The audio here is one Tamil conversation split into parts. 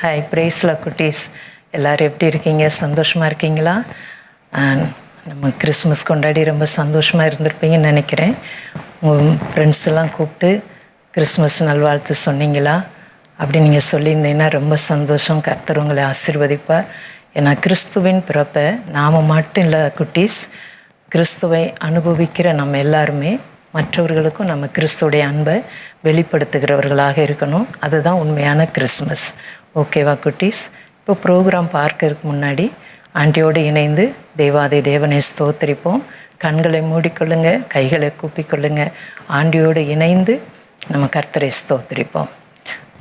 ஹாய், பிரேஸ்ல குட்டீஸ் எல்லோரும் எப்படி இருக்கீங்க? சந்தோஷமாக இருக்கீங்களா? நம்ம கிறிஸ்மஸ் கொண்டாடி ரொம்ப சந்தோஷமாக இருந்திருப்பீங்கன்னு நினைக்கிறேன். உங்கள் ஃப்ரெண்ட்ஸ் எல்லாம் கூப்பிட்டு கிறிஸ்மஸ் நல்வாழ்த்து சொன்னீங்களா? அப்படி நீங்கள் சொல்லியிருந்தீங்கன்னா ரொம்ப சந்தோஷம். கர்த்தர் உங்களை ஆசீர்வதிப்பார். ஏன்னா கிறிஸ்துவின் பிறப்பை நாம் மட்டும் இல்லை குட்டீஸ், கிறிஸ்துவை அனுபவிக்கிற நம்ம எல்லாருமே மற்றவர்களுக்கும் நம்ம கிறிஸ்துடைய அன்பை வெளிப்படுத்துகிறவர்களாக இருக்கணும். அதுதான் உண்மையான கிறிஸ்மஸ். ஓகேவா குட்டீஸ்? இப்போ ப்ரோக்ராம் பார்க்கறதுக்கு முன்னாடி ஆண்டியோடு இணைந்து தேவாதி தேவனை ஸ்தோத்திரிப்போம். கண்களை மூடிக்கொள்ளுங்க, கைகளை கூப்பிக்கொள்ளுங்க. ஆண்டியோடு இணைந்து நம்ம கர்த்தரை ஸ்தோத்திரிப்போம்.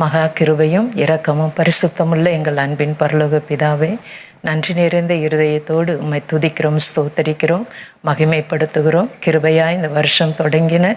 மகா கிருபையும் இரக்கமும் பரிசுத்தமுள்ள எங்கள் அன்பின் பரலோக பிதாவே, நன்றி நிறைந்த இருதயத்தோடு உம்மை துதிக்கிறோம், ஸ்தோத்தரிக்கிறோம், மகிமைப்படுத்துகிறோம். கிருபையாய் இந்த வருஷம் தொடங்கின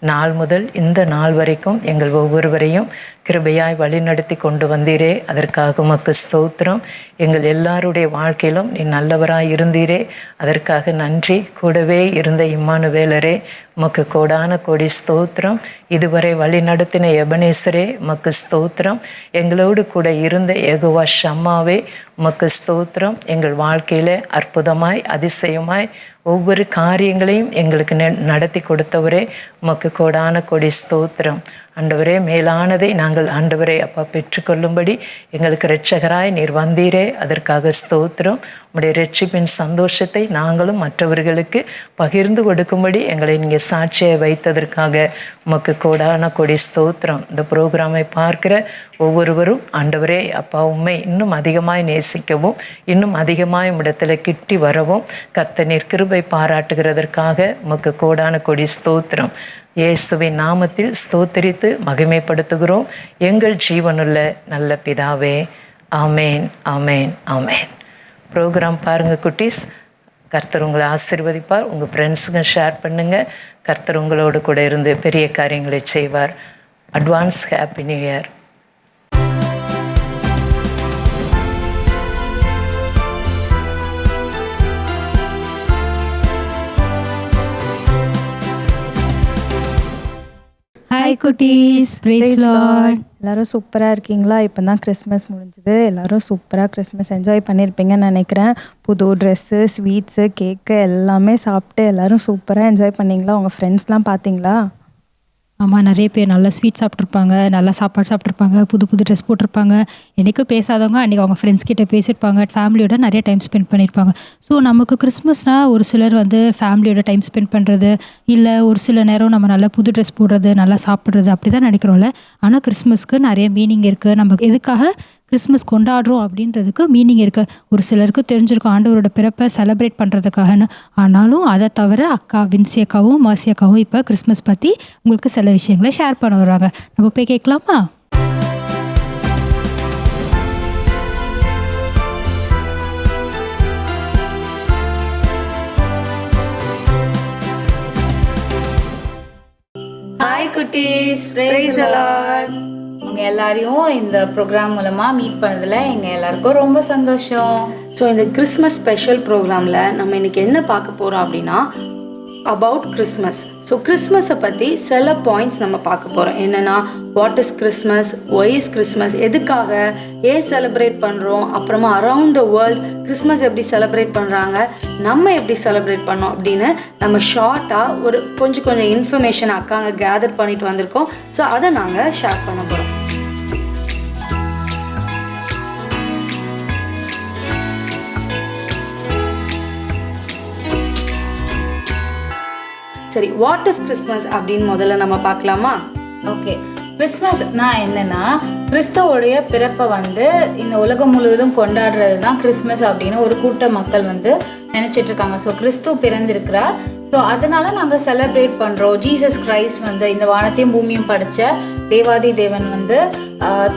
நாள் முதல் இந்த நாள் வரைக்கும் எங்கள் ஒவ்வொருவரையும் கிருபையாய் வழிநடத்தி கொண்டு வந்தீரே, அதற்காக உமக்கு ஸ்தோத்திரம். எங்கள் எல்லாருடைய வாழ்க்கையிலும் நீ நல்லவராய் இருந்தீரே, அதற்காக நன்றி. கூடவே இருந்த இம்மானுவேலரே, உமக்கு கோடான கோடி ஸ்தோத்திரம். இதுவரை வழி நடத்தின எபனேசரே, உமக்கு ஸ்தோத்திரம். எங்களோடு கூட இருந்த யெகோவா ஷம்மாவே, உமக்கு ஸ்தோத்திரம். எங்கள் வாழ்க்கையில் அற்புதமாய் அதிசயமாய் ஒவ்வொரு காரியங்களையும் எங்களுக்கு நடத்தி கொடுத்தவரே, உமக்கு கோடான கொடி ஸ்தோத்திரம். ஆண்டவரே, மேலானதை நாங்கள் ஆண்டவரே அப்பா பெற்றுக்கொள்ளும்படி எங்களுக்கு இரட்சகராய் நீர் வந்தீரே, அதற்காக ஸ்தோத்திரம். உம்முடைய இரட்சிப்பின் சந்தோஷத்தை நாங்களும் மற்றவர்களுக்கு பகிர்ந்து கொடுக்கும்படி எங்களை நீங்கள் சாட்சியை வைத்ததற்காக உமக்கு கோடான கொடி ஸ்தோத்திரம். இந்த ப்ரோக்ராமை பார்க்கிற ஒவ்வொருவரும் ஆண்டவரே அப்பா உம்மை இன்னும் அதிகமாய் நேசிக்கவும், இன்னும் அதிகமாய் உம்மிடத்தில் கிட்டி வரவும் கர்த்தர் நீர் கிருபை பாராட்டுகிறதற்காக உமக்கு கோடான கொடி ஸ்தோத்திரம். இயேசுவின் நாமத்தில் ஸ்தோத்திரித்து மகிமைப்படுத்துகிறோம் எங்கள் ஜீவனுள்ள நல்ல பிதாவே. ஆமேன், ஆமேன், ஆமேன். ப்ரோக்ராம் பாருங்கள் குட்டீஸ். கர்த்தர் உங்களை ஆசீர்வதிப்பார். உங்கள் ஃப்ரெண்ட்ஸுங்க ஷேர் பண்ணுங்கள். கர்த்தர் உங்களோடு கூட இருந்து பெரிய காரியங்களை செய்வார். Advance happy new year. Hi குட்டீஸ், பிரைஸ் லார்ட். எல்லோரும் சூப்பராக இருக்கீங்களா? இப்போ தான் கிறிஸ்மஸ் முடிஞ்சுது. எல்லோரும் சூப்பராக கிறிஸ்மஸ் என்ஜாய் பண்ணியிருப்பீங்கன்னு நினைக்கிறேன். புது ட்ரெஸ்ஸு, ஸ்வீட்ஸு, கேக்கு எல்லாமே சாப்பிட்டு எல்லோரும் சூப்பராக என்ஜாய் பண்ணிங்களா? உங்கள் ஃப்ரெண்ட்ஸ்லாம் பார்த்தீங்களா? ஆமாம், நிறைய பேர் நல்லா ஸ்வீட் சாப்பிட்ருப்பாங்க, நல்லா சாப்பாடு சாப்பிட்ருப்பாங்க, புது புது ட்ரெஸ் போட்டிருப்பாங்க. என்றைக்கும் பேசாதவங்க அன்றைக்கி அவங்க ஃப்ரெண்ட்ஸ் கிட்டே பேசியிருப்பாங்க, ஃபேமிலியோட நிறைய டைம் ஸ்பெண்ட் பண்ணியிருப்பாங்க. ஸோ நமக்கு கிறிஸ்மஸ்னால் ஒரு சிலர் ஃபேமிலியோட டைம் ஸ்பெண்ட் பண்ணுறது, இல்லை ஒரு சில நேரம் நம்ம நல்லா புது ட்ரெஸ் போடுறது, நல்லா சாப்பிட்றது, அப்படி தான் நினைக்கிறோம்ல. ஆனால் கிறிஸ்மஸ்க்கு நிறைய மீனிங் இருக்குது. நம்ம எதுக்காக கிறிஸ்மஸ் கொண்டாடுறோம் அப்படின்றதுக்கு மீனிங் இருக்குது. ஒரு சிலருக்கு தெரிஞ்சிருக்கும் ஆண்டவரோட பிறப்பை செலிப்ரேட் பண்ணுறதுக்காகன்னு. ஆனாலும் அதை தவிர அக்கா வின்சி அக்காவும் மாசி அக்காவும் இப்போ கிறிஸ்மஸ் பற்றி உங்களுக்கு சில விஷயங்களை ஷேர் பண்ண வருவாங்க. நம்ம போய் கேட்கலாமா? ஹாய் குட்டீஸ், பிரைஸ் தி லார்ட். உங்கள் எல்லாரையும் இந்த ப்ரோக்ராம் மூலமாக மீட் பண்ணதில் எங்கள் எல்லாருக்கும் ரொம்ப சந்தோஷம். ஸோ இந்த கிறிஸ்மஸ் ஸ்பெஷல் ப்ரோக்ராமில் நம்ம இன்றைக்கி என்ன பார்க்க போகிறோம் அப்படின்னா அபவுட் கிறிஸ்மஸ். ஸோ கிறிஸ்மஸை பற்றி சில பாயிண்ட்ஸ் நம்ம பார்க்க போகிறோம். என்னென்னா what is Christmas, why is Christmas, எதுக்காக, ஏன் செலிப்ரேட் பண்ணுறோம், அப்புறமா அரவுண்ட் த வேர்ல்ட் கிறிஸ்மஸ் எப்படி செலிப்ரேட் பண்ணுறாங்க, நம்ம எப்படி செலிப்ரேட் பண்ணோம் அப்படின்னு நம்ம ஷார்ட்டாக ஒரு கொஞ்சம் இன்ஃபர்மேஷன் அக்காங்க கேதர் பண்ணிட்டு வந்திருக்கோம். ஸோ அதை நாங்கள் ஷேர் பண்ண போகிறோம். சரி, வாட் இஸ் கிறிஸ்மஸ் அப்படின்னு முதல்ல நம்ம பார்க்கலாமா? ஓகே, கிறிஸ்மஸ்னா என்னன்னா கிறிஸ்துவோடைய பிறப்பை இந்த உலகம் முழுவதும் கொண்டாடுறது தான் கிறிஸ்மஸ் அப்படின்னு ஒரு கூட்ட மக்கள் நினைச்சிட்டு இருக்காங்க. ஸோ கிறிஸ்து பிறந்திருக்கிறார், ஸோ அதனால நாங்கள் செலிப்ரேட் பண்ணுறோம். ஜீசஸ் கிரைஸ்ட் இந்த வானத்தையும் பூமியும் படைச்ச தேவாதி தேவன் வந்து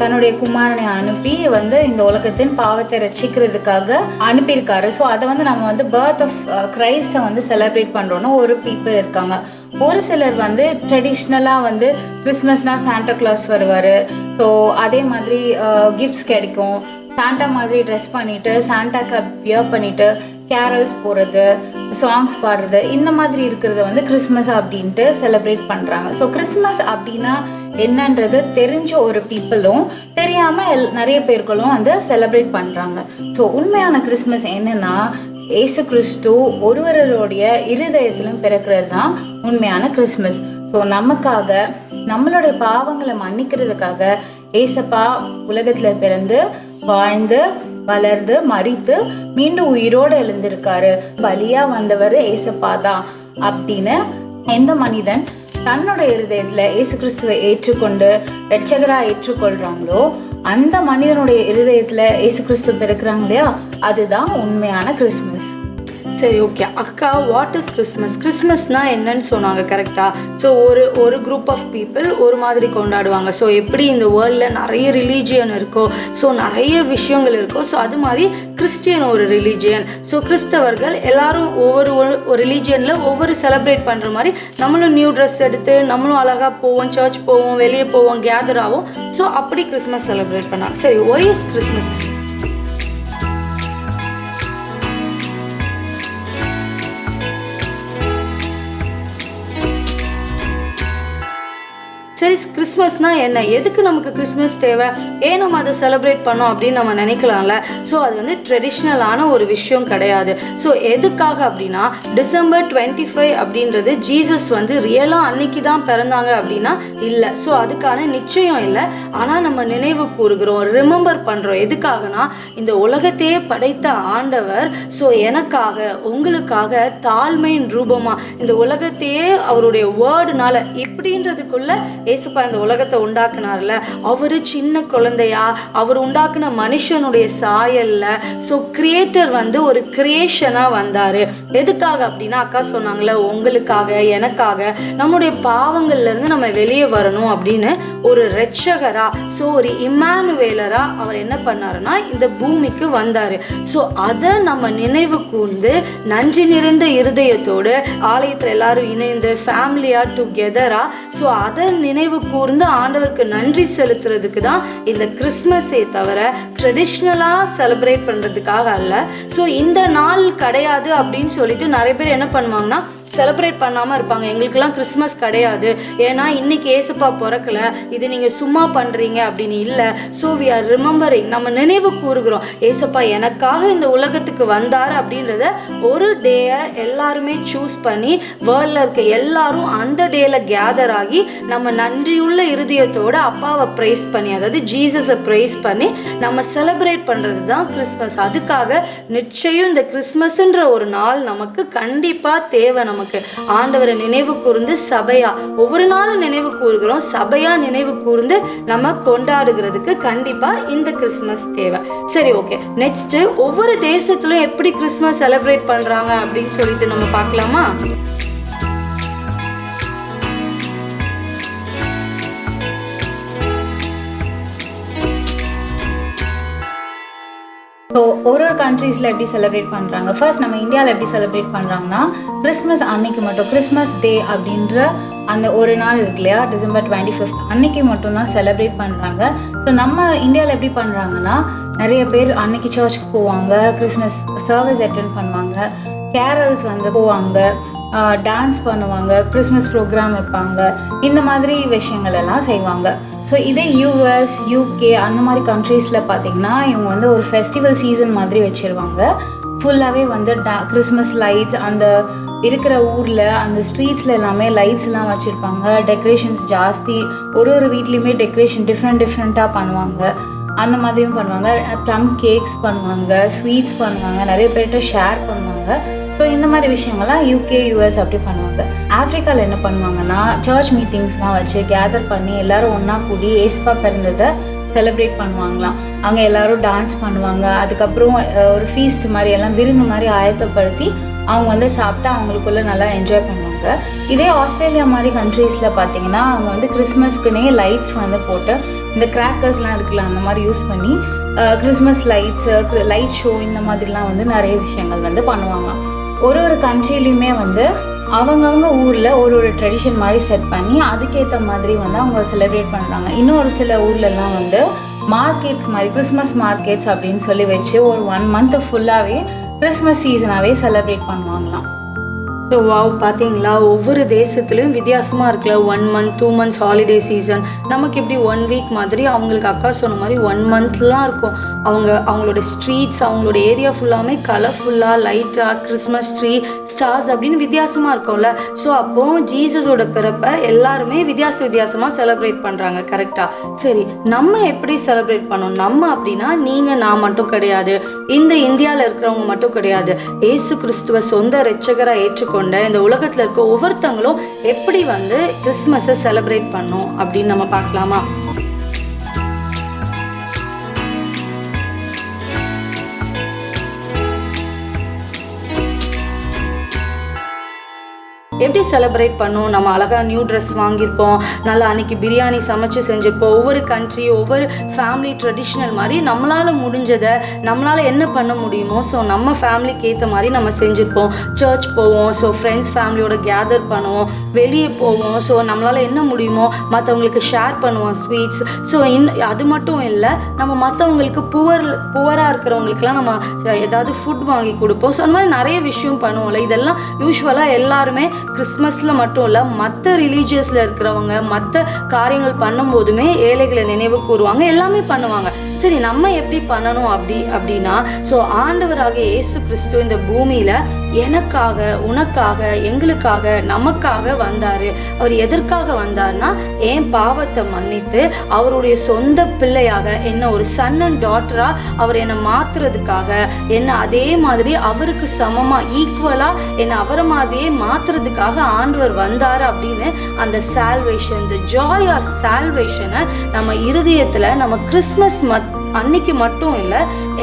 தன்னுடைய குமாரனை அனுப்பி வந்து இந்த உலகத்தின் பாவத்தை ரட்சிக்கிறதுக்காக அனுப்பியிருக்காரு. ஸோ அதை வந்து நம்ம வந்து பர்த் ஆஃப் கிரைஸ்டை வந்து செலிப்ரேட் பண்ணுறோன்னு ஒரு பீப்புள் இருக்காங்க. ஒரு சிலர் வந்து ட்ரெடிஷ்னலாக வந்து கிறிஸ்மஸ்னால் சாண்டா கிளாஸ் வருவார். ஸோ அதே மாதிரி கிஃப்ட்ஸ் கிடைக்கும். சாண்டா மாதிரி ட்ரெஸ் பண்ணிவிட்டு சாண்டாக்கு வியர் பண்ணிவிட்டு கேரல்ஸ் போடுறது, சாங்ஸ் பாடுறது, இந்த மாதிரி இருக்கிறத வந்து கிறிஸ்மஸ் அப்படின்ட்டு செலிப்ரேட் பண்ணுறாங்க. ஸோ கிறிஸ்மஸ் அப்படின்னா என்னன்றது தெரிஞ்ச ஒரு பீப்புளும் தெரியாமல் நிறைய பேர்களும் வந்து செலிப்ரேட் பண்ணுறாங்க. ஸோ உண்மையான கிறிஸ்மஸ் என்னென்னா ஏசு கிறிஸ்து ஒருவருடைய இருதயத்திலும் பிறக்கிறது தான் உண்மையான கிறிஸ்மஸ். ஸோ நமக்காக நம்மளுடைய பாவங்களை மன்னிக்கிறதுக்காக ஏசப்பா உலகத்தில் பிறந்து வாழ்ந்து வளர்ந்து மரித்து மீண்டும் உயிரோடு எழுந்திருக்காரு. பலியா வந்தவர் ஏசப்பா தான் அப்படின்னு எந்த மனிதன் தன்னோட இருதயத்துல இயேசு கிறிஸ்துவை ஏற்றுக்கொண்டு இரட்சகராக ஏற்றுக்கொள்றாங்களோ அந்த மனிதனுடைய இருதயத்துல இயேசு கிறிஸ்து பிறக்கிறாங்க இல்லையா, அதுதான் உண்மையான கிறிஸ்மஸ். சரி, ஓகே அக்கா, வாட் இஸ் கிறிஸ்மஸ்? கிறிஸ்மஸ்னால் என்னன்னு சொன்னாங்க கரெக்டாக. ஸோ ஒரு குரூப் ஆஃப் பீப்புள் ஒரு மாதிரி கொண்டாடுவாங்க. ஸோ எப்படி இந்த வேர்ல்டில் நிறைய ரிலீஜியன் இருக்கோ, ஸோ நிறைய விஷயங்கள் இருக்கோ, ஸோ அது மாதிரி கிறிஸ்டியன் ஒரு ரிலீஜியன். ஸோ கிறிஸ்தவர்கள் எல்லாரும் ஒவ்வொரு ரிலீஜியனில் ஒவ்வொரு செலிப்ரேட் பண்ணுற மாதிரி நம்மளும் நியூ ட்ரெஸ் எடுத்து நம்மளும் அழகாக போவோம், சர்ச் போவோம், வெளியே போவோம், கேதர் ஆகும். ஸோ அப்படி கிறிஸ்மஸ் செலிப்ரேட் பண்ணாங்க. சரி, ஒய் இஸ் கிறிஸ்மஸ்? சரி, கிறிஸ்மஸ்னால் என்ன, எதுக்கு நமக்கு கிறிஸ்மஸ் தேவை, ஏன் நம்ம அதை செலிப்ரேட் பண்ணோம் அப்படின்னு நம்ம நினைக்கலாம்ல. ஸோ அது வந்து ட்ரெடிஷ்னலான ஒரு விஷயம் கிடையாது. ஸோ எதுக்காக அப்படின்னா டிசம்பர் 25 அப்படின்றது ஜீசஸ் வந்து ரியலாக அன்னைக்கு தான் பிறந்தாங்க அப்படின்னா இல்லை. ஸோ அதுக்கான நிச்சயம் இல்லை. ஆனால் நம்ம நினைவு கூறுகிறோம், ரிமெம்பர் பண்ணுறோம். எதுக்காகனா இந்த உலகத்தையே படைத்த ஆண்டவர் ஸோ எனக்காக உங்களுக்காக தாழ்மையின் ரூபமாக இந்த உலகத்தையே அவருடைய வேர்டுனால இப்படின்றதுக்குள்ள ஏசப்பா இந்த உலகத்தை உண்டாக்குனார்ல, அவர் சின்ன குழந்தையா அவர் உண்டாக்குன மனுஷனுடைய சாயல்ல ஸோ கிரியேட்டர் வந்து ஒரு கிரியேஷனாக வந்தார். எதுக்காக அப்படின்னா அக்கா சொன்னாங்களே, உங்களுக்காக எனக்காக நம்முடைய பாவங்கள்லேருந்து நம்ம வெளியே வரணும் அப்படின்னு ஒரு இரட்சகரா ஸோ ஒரு இம்மானுவேலரா அவர் என்ன பண்ணாருன்னா இந்த பூமிக்கு வந்தார். ஸோ அதை நம்ம நினைவு கூர்ந்து நன்றி நிறைந்த இருதயத்தோடு ஆலயத்தில் எல்லாரும் இணைந்து ஃபேமிலியாக டுகெதரா ஸோ அதை நினைவு கூர்ந்து ஆண்டவருக்கு நன்றி செலுத்துறதுக்கு தான் இந்த கிறிஸ்மஸே தவிர ட்ரெடிஷ்னலாக செலிப்ரேட் பண்ணுறதுக்காக அல்ல. ஸோ இந்த நாள் கிடையாது அப்படின்னு சொல்லிட்டு நிறைய பேர் என்ன பண்ணுவாங்கன்னா செலிப்ரேட் பண்ணாமல் இருப்பாங்க. எங்களுக்கெல்லாம் கிறிஸ்மஸ் கிடையாது, ஏன்னா இன்னைக்கு ஏசப்பா பிறக்கல, இது நீங்கள் சும்மா பண்ணுறீங்க அப்படின்னு இல்லை. ஸோ வி ஆர் ரிமெம்பரிங், நம்ம நினைவு கூறுகிறோம் ஏசப்பா எனக்காக இந்த உலகத்துக்கு வந்தார் அப்படின்றத ஒரு டேயை எல்லாருமே சூஸ் பண்ணி வேர்ல்டில் இருக்க எல்லாரும் அந்த டேயில் கேதர் ஆகி நம்ம நன்றியுள்ள இருதயத்தோடு அப்பாவை ப்ரைஸ் பண்ணி, அதாவது ஜீசஸை ப்ரைஸ் பண்ணி நம்ம செலிப்ரேட் பண்ணுறது தான் கிறிஸ்மஸ். அதுக்காக நிச்சயம் இந்த கிறிஸ்மஸ்ன்ற ஒரு நாள் நமக்கு கண்டிப்பாக தேவை. நமக்கு ஆண்டவரை நினைவு கூர்ந்து சபையா ஒவ்வொரு நாளும் நினைவு கூறுகிறோம், சபையா நினைவு கூர்ந்து நம்ம கொண்டாடுகிறதுக்கு கண்டிப்பா இந்த கிறிஸ்மஸ் தேவை. சரி, ஓகே, நெக்ஸ்ட் ஒவ்வொரு தேசத்திலும் எப்படி கிறிஸ்மஸ் செலிப்ரேட் பண்றாங்க அப்படின்னு சொல்லிட்டு நம்ம பார்க்கலாமா? ஸோ ஒரு கண்ட்ரீஸில் எப்படி செலிப்ரேட் பண்ணுறாங்க. ஃபர்ஸ்ட் நம்ம இந்தியாவில் எப்படி செலிப்ரேட் பண்ணுறாங்கன்னா கிறிஸ்மஸ் அன்னைக்கு மட்டும் கிறிஸ்மஸ் டே அப்படின்ற அந்த ஒரு நாள் இருக்கு இல்லையா, டிசம்பர் 25 அன்னைக்கு மட்டும்தான் செலிப்ரேட் பண்ணுறாங்க. ஸோ நம்ம இந்தியாவில் எப்படி பண்ணுறாங்கன்னா நிறைய பேர் அன்னைக்கு சர்ச்சுக்கு போவாங்க, கிறிஸ்மஸ் சர்வீஸ் அட்டென்ட் பண்ணுவாங்க, கேரல்ஸ் வந்து போவாங்க, டான்ஸ் பண்ணுவாங்க, கிறிஸ்மஸ் ப்ரோக்ராம் வைப்பாங்க, இந்த மாதிரி விஷயங்கள் எல்லாம் செய்வாங்க. ஸோ இதே யூஎஸ் யூகே அந்த மாதிரி கண்ட்ரீஸில் பார்த்திங்கன்னா இவங்க வந்து ஒரு ஃபெஸ்டிவல் சீசன் மாதிரி வச்சுருவாங்க. ஃபுல்லாகவே வந்து கிறிஸ்மஸ் லைட்ஸ் அந்த இருக்கிற ஊரில் அந்த ஸ்ட்ரீட்ஸில் எல்லாமே லைட்ஸ்லாம் வச்சுருப்பாங்க, டெக்கரேஷன்ஸ் ஜாஸ்தி, ஒரு வீட்லேயுமே டெக்கரேஷன் டிஃப்ரெண்ட்டாக பண்ணுவாங்க. அந்த மாதிரியும் பண்ணுவாங்க. ப்ளம் கேக்ஸ் பண்ணுவாங்க, ஸ்வீட்ஸ் பண்ணுவாங்க, நிறைய பேர்கிட்ட ஷேர் பண்ணுவாங்க. ஸோ இந்த மாதிரி விஷயங்கள்லாம் யூகே யூஎஸ் அப்படி பண்ணுவாங்க. ஆஃப்ரிக்காவில் என்ன பண்ணுவாங்கன்னா சர்ச் மீட்டிங்ஸ்லாம் வச்சு கேதர் பண்ணி எல்லோரும் ஒன்றா கூடி ஏசப்பா பிறந்ததை செலிப்ரேட் பண்ணுவாங்களாம். அங்கே எல்லாரும் டான்ஸ் பண்ணுவாங்க. அதுக்கப்புறம் ஒரு ஃபீஸ்ட் மாதிரி எல்லாம் விருந்து மாதிரி ஆயத்தப்படுத்தி அவங்க வந்து சாப்பிட்டு அவங்களுக்குள்ள நல்லா என்ஜாய் பண்ணுவாங்க. இதே ஆஸ்திரேலியா மாதிரி கண்ட்ரீஸில் பார்த்தீங்கன்னா அவங்க வந்து கிறிஸ்மஸ்க்குனே லைட்ஸ் வந்து போட்டு இந்த கிராக்கர்ஸ்லாம் இருக்குல்ல அந்த மாதிரி யூஸ் பண்ணி கிறிஸ்மஸ் லைட்ஸு லைட் ஷோ இந்த மாதிரிலாம் வந்து நிறைய விஷயங்கள் வந்து பண்ணுவாங்களாம். ஒரு கண்ட்ரிலையுமே வந்து அவங்கவுங்க ஊரில் ஒரு ட்ரெடிஷன் மாதிரி செட் பண்ணி அதுக்கேற்ற மாதிரி வந்து அவங்க செலிப்ரேட் பண்ணுறாங்க. இன்னும் ஒரு சில ஊர்லலாம் வந்து மார்க்கெட்ஸ் மாதிரி கிறிஸ்மஸ் மார்க்கெட்ஸ் அப்படின்னு சொல்லி வச்சு ஒரு 1 month ஃபுல்லாகவே கிறிஸ்மஸ் சீசனாகவே செலிப்ரேட் பண்ணுவாங்களாம். ஸோ வாவ், பார்த்தீங்களா, ஒவ்வொரு தேசத்துலேயும் வித்தியாசமாக இருக்குல்ல. 1 month 2 months ஹாலிடே சீசன், நமக்கு எப்படி 1 week மாதிரி அவங்களுக்கு அக்கா சொன்ன மாதிரி 1 monthலாம் இருக்கும். அவங்களோட ஸ்ட்ரீட்ஸ், அவங்களோட ஏரியா ஃபுல்லாமே கலர்ஃபுல்லாக லைட்டாக கிறிஸ்மஸ் ட்ரீ, ஸ்டார்ஸ் அப்படின்னு வித்தியாசமாக இருக்கும்ல. ஸோ அப்போது ஜீசஸோட பிறப்பை எல்லாருமே வித்தியாசமாக செலிப்ரேட் பண்ணுறாங்க. கரெக்டாக? சரி, நம்ம எப்படி செலிப்ரேட் பண்ணோம்? நம்ம அப்படின்னா நீங்கள் நான் மட்டும் கிடையாது, இந்த இந்தியாவில் இருக்கிறவங்க மட்டும் கிடையாது. ஏசு கிறிஸ்துவ சொந்த இரட்சகராக ஏற்றுக்கொண்ட இந்த உலகத்தில் இருக்க ஒவ்வொருத்தங்களும் எப்படி வந்து கிறிஸ்மஸை செலிப்ரேட் பண்ணோம் அப்படின்னு நம்ம பார்க்கலாமா? எப்படி செலிப்ரேட் பண்ணோம்? நம்ம அழகாக நியூ ட்ரெஸ் வாங்கியிருப்போம், நல்லா அன்றைக்கி பிரியாணி சமைச்சு செஞ்சுருப்போம். ஒவ்வொரு கண்ட்ரி, ஒவ்வொரு ஃபேமிலி ட்ரெடிஷ்னல் மாதிரி நம்மளால் முடிஞ்சதை, நம்மளால் என்ன பண்ண முடியுமோ ஸோ நம்ம ஃபேமிலிக்கு ஏற்ற மாதிரி நம்ம செஞ்சுருப்போம். சர்ச் போவோம், ஸோ ஃப்ரெண்ட்ஸ் ஃபேமிலியோட கேதர் பண்ணுவோம், வெளியே போவோம், ஸோ நம்மளால் என்ன முடியுமோ மற்றவங்களுக்கு ஷேர் பண்ணுவோம் ஸ்வீட்ஸ். ஸோ அது மட்டும் இல்லை, நம்ம மற்றவங்களுக்கு புவராக இருக்கிறவங்களுக்குலாம் நம்ம ஏதாவது ஃபுட் வாங்கி கொடுப்போம். ஸோ அந்த மாதிரி நிறைய விஷயம் பண்ணுவோம்ல. இதெல்லாம் யூஸ்வலாக எல்லாருமே கிறிஸ்மஸில் மட்டும் இல்லை, மற்ற ரிலீஜியஸில் இருக்கிறவங்க மற்ற காரியங்கள் பண்ணும்போதுமே ஏழைகளை நினைவு கூறுவாங்க, எல்லாமே பண்ணுவாங்க. சரி, நம்ம எப்படி பண்ணணும் அப்படின்னா, ஸோ ஆண்டவராக இயேசு கிறிஸ்து இந்த பூமியில் எனக்காக, உனக்காக, எங்களுக்காக, நமக்காக வந்தார். அவர் எதற்காக வந்தார்னா, என் பாவத்தை மன்னித்து அவருடைய சொந்த பிள்ளையாக என்ன ஒரு சன் அண்ட் டாட்டராக அவர் என்னை மாற்றுறதுக்காக, என்னை அதே மாதிரி அவருக்கு சமமாக ஈக்குவலாக என்னை அவரை மாதிரியே மாற்றுறதுக்காக ஆண்டவர் வந்தார் அப்படின்னு அந்த சால்வேஷன், இந்த ஜாய் ஆஃப் சால்வேஷனை நம்ம இருதயத்தில் நம்ம கிறிஸ்மஸ் அன்னைக்கு மட்டும் இல்லை,